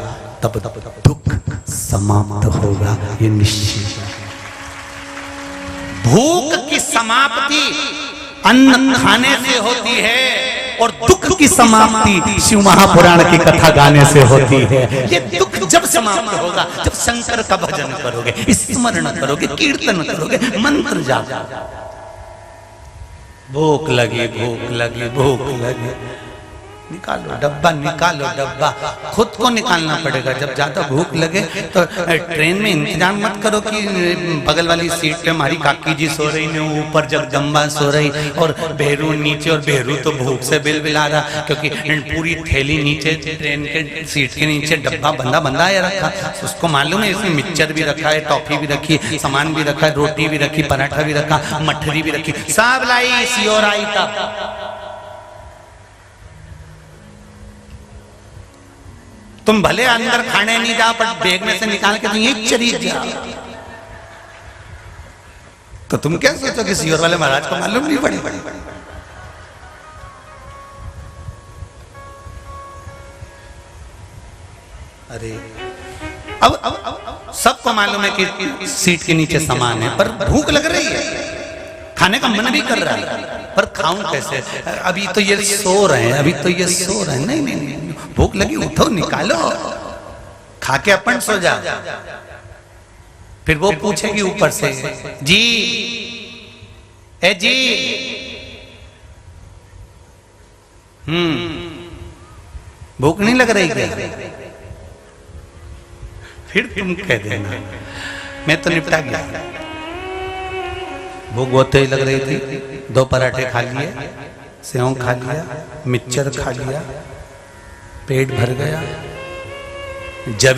तब दुख समाप्त होगा, ये निश्चित है। भूख की समाप्ति अन्न खाने से होती है और दुख की समाप्ति शिव महापुराण की कथा गाने से होती है। ये दुख जब समाप्त होगा जब शंकर का भजन करोगे, स्मरण करोगे, कीर्तन करोगे, मंत्र जाप। भूख लगी, भूख लगी, भूख लगी, निकालो डब्बा, निकालो डब्बा। खुद को निकालना पड़ेगा। जब ज्यादा भूख लगे तो ट्रेन में इंतजाम मत करो कि बगल वाली सीट पे हमारी काकी जी सो रही ने, ऊपर जगदम्बा सो रही और भेरू नीचे, और भेरू तो भूख से बिलबिला रहा, क्योंकि पूरी थैली नीचे ट्रेन के सीट के नीचे डब्बा बंदा बंदा है रखा। उसको मालूम है इसमें मिक्सचर भी रखा है, टॉफी भी रखी, सामान भी रखा है, रोटी भी रखी, पराठा भी रखा, मठरी भी रखी, सब लाई सियोर आई तब। तुम भले अंदर खाने नहीं जाओ पर बैग में से निकाल के तुम यही चली जाओ। तो तुम क्या सोचो कि सियोर वाले महाराज को मालूम नहीं पड़ी? अरे अब सबको मालूम है कि सीट के नीचे सामान है, पर भूख लग रही है, खाने का मन भी कर रहा है, पर खाऊं कैसे? अभी तो ये सो रहे हैं, अभी तो ये सो रहे हैं। नहीं नहीं नहीं, भूख लगी, उठो, निकालो, खा के अपन सो जा। फिर वो पूछेगी ऊपर से, जी ए जी, भूख नहीं लग रही क्या? फिर तुम कह देना मैं तो निपटा गया, भूख बहुत तेज लग रही थी, 2 पराठे खा लिए, सेव खा लिया, मिक्सचर खा लिया, पेट भर गया। जब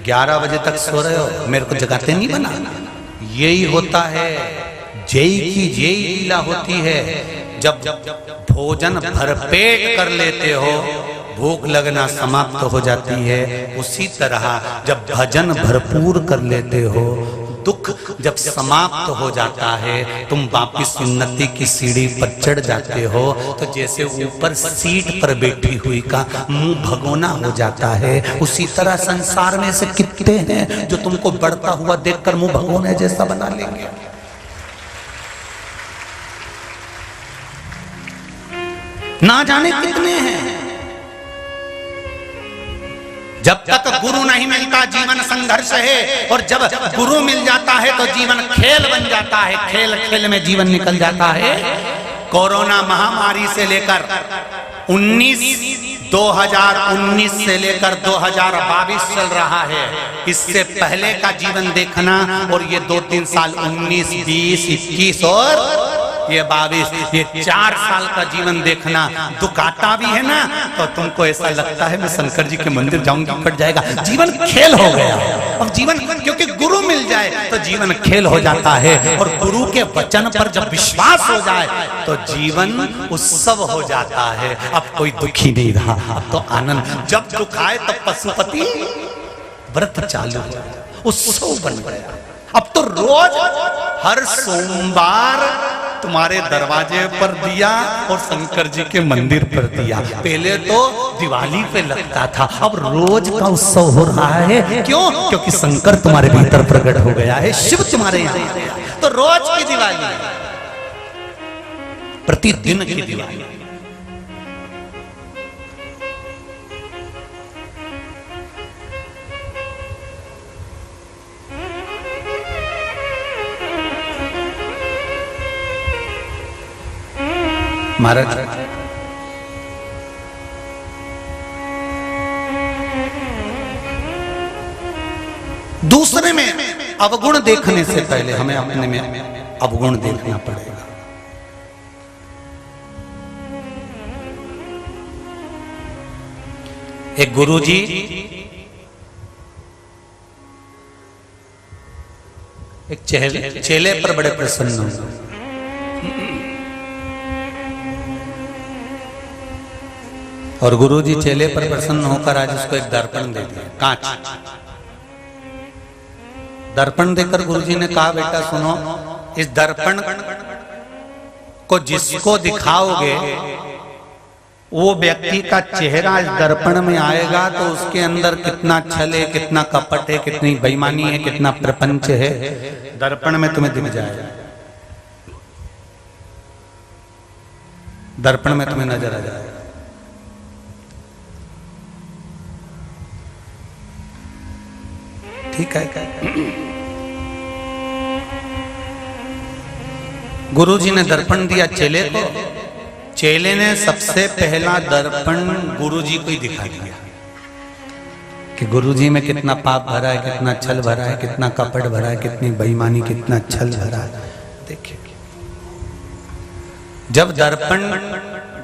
11 बजे तक सो रहे हो, मेरे को जगाते नहीं बना। यही होता है, जय की जय लीला होती है। जब भोजन भरपेट कर लेते हो, भूख लगना समाप्त हो जाती है। उसी तरह जब भजन भरपूर कर लेते हो, दुख जब समाप्त हो जाता है, तुम वापिस उन्नति की सीढ़ी पर चढ़ जाते हो, तो जैसे ऊपर सीट पर बैठी हुई का मुंह भगोना हो जाता है, उसी तरह संसार में से कितने हैं जो तुमको बढ़ता हुआ देखकर मुंह भगोने जैसा बना लेंगे। ना जाने कितने हैं। जब तक गुरु नहीं मिलता जीवन संघर्ष है, और जब गुरु मिल जाता है तो जीवन खेल बन जाता है, खेल खेल में जीवन निकल जाता है। कोरोना महामारी से लेकर 19 2019 से लेकर 2022 चल रहा है। इससे पहले का जीवन देखना और ये 2-3 साल 19, 20, 21 और ये 22, ये 4 साल का जीवन देखना। दुखाता भी है ना तो तुमको ऐसा लगता है मैं शंकर जी के मंदिर जाऊंगी कट जाएगा। जीवन खेल हो गया। अब जीवन क्योंकि गुरु मिल जाए तो जीवन खेल हो जाता है, और गुरु के वचन पर जब विश्वास हो जाए तो जीवन उत्सव हो जाता है। अब कोई दुखी नहीं रहा, अब तो आनंद। जब दुख आए तब पशुपति व्रत चालू हो गया, उत्सव बन गया। अब तो रोज हर सोमवार तुम्हारे दरवाजे पर दिया और शंकर जी के मंदिर पर दिया। पहले तो दिवाली पे लगता था, अब रोज का उत्सव हो रहा है। क्यों? क्योंकि शंकर तुम्हारे भीतर प्रकट हो गया है, शिव तुम्हारे यहाँ आया। तो रोज की दिवाली, प्रतिदिन की दिवाली। महाराज दूसरे में अवगुण देखने से पहले हमें अपने में अवगुण देखना पड़ेगा। एक गुरुजी एक चेले पर बड़े प्रसन्न हुए। और गुरुजी चेले पर प्रसन्न होकर आज उसको एक दर्पण दे दिया, कांच। दर्पण देकर गुरुजी ने कहा बेटा सुनो, इस दर्पण को जिसको दिखाओगे वो व्यक्ति का चेहरा इस दर्पण में आएगा तो उसके अंदर कितना छल है, कितना कपट है, कितनी बेईमानी है, कितना प्रपंच है, दर्पण में तुम्हें दिख जाएगा। दर्पण में तुम्हें नजर आ जाएगा। ठीक है। गुरुजी ने दर्पण दिया चेले को। चेले ने सबसे पहला दर्पण गुरुजी को ही दिखा दिया कि गुरुजी में कितना पाप भरा है, कितना छल भरा है, कितना कपट भरा है, कितनी बेईमानी, कितना छल भरा है। देखिए, जब दर्पण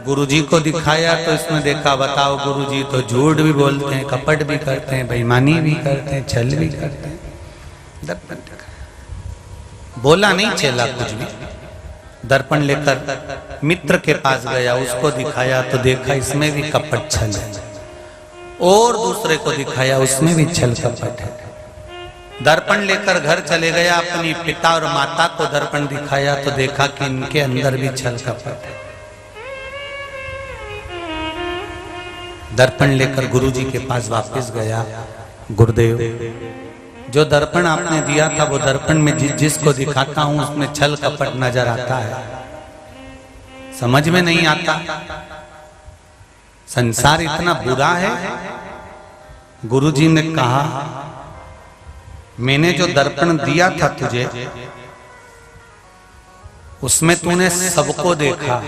गुरुजी को दिखाया तो इसमें देखा, बताओ गुरुजी तो झूठ भी बोलते हैं, कपट भी करते हैं, बेईमानी भी करते हैं, छल भी करते हैं। दर्पण दिखाया, बोला नहीं चेला कुछ भी। दर्पण लेकर मित्र के पास गया, उसको दिखाया तो देखा इसमें भी कपट छल है, और दूसरे को दिखाया उसमें भी छल कपट है। दर्पण लेकर घर चले गया, अपनी पिता और माता को दर्पण दिखाया तो देखा कि इनके अंदर भी छल कपट है। दर्पण लेकर गुरुजी के पास वापस गया, गुरुदेव जो दर्पण आपने दिया था वो दर्पण में जिसको दिखाता हूं उसमें छल कपट नजर आता है, समझ में नहीं आता, संसार इतना बुरा है। गुरुजी ने कहा मैंने जो दर्पण दिया था तुझे उसमें तूने सबको देखा,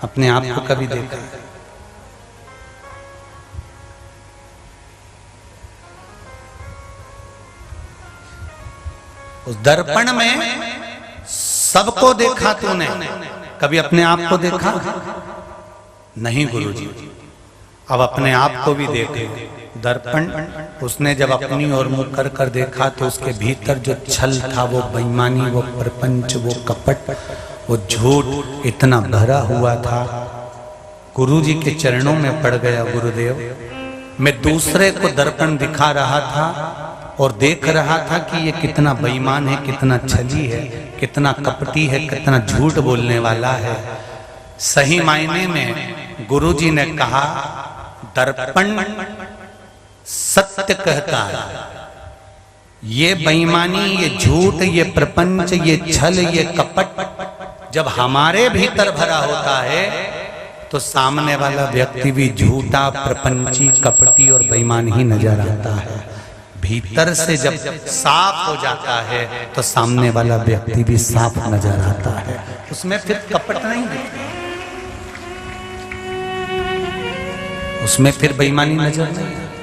अपने आप को कभी देखा? उस दर्पण में सबको देखा तूने, कभी अपने आप को देखा? नहीं गुरुजी, अब अपने आप को भी देखे। दर्पण उसने जब अपनी ओर मुंह कर कर देखा तो उसके भीतर जो छल था, वो बेईमानी, वो प्रपंच, वो कपट, वो झूठ इतना भरा हुआ था। गुरुजी के चरणों में पड़ गया, गुरुदेव मैं दूसरे को दर्पण दिखा रहा था और देख रहा था कि ये कितना बेईमान है, कितना छली है, कितना कपटी है, कितना झूठ बोलने वाला है। सही मायने में गुरुजी ने कहा दर्पण सत्य कहता है, ये बेईमानी, ये झूठ, ये प्रपंच, ये छल, ये कपट जब हमारे भीतर भरा होता है तो सामने वाला व्यक्ति भी झूठा, प्रपंची, कपटी और बेईमान ही नजर आता है। भीतर से जब साफ हो जाता है तो सामने वाला व्यक्ति भी साफ नजर आता है, उसमें फिर कपट नहीं दिखता, उसमें फिर बेईमानी नजर नहीं आती।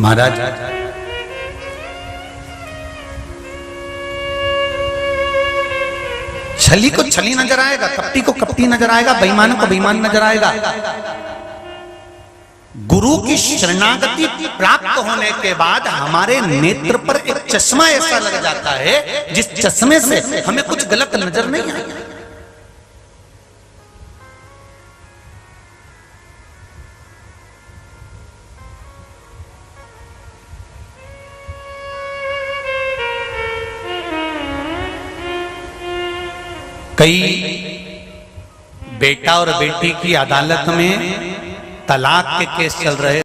महाराज छली को छली नजर आएगा, कपटी को कपटी नजर आएगा, बेईमान को बेईमान नजर आएगा। गुरु की शरणागति प्राप्त होने के बाद हमारे नेत्र पर एक चश्मा ऐसा लग जाता है जिस चश्मे से हमें कुछ गलत नजर नहीं आता। कई बेटा और बेटी की अदालत में तलाक के केस चल रहे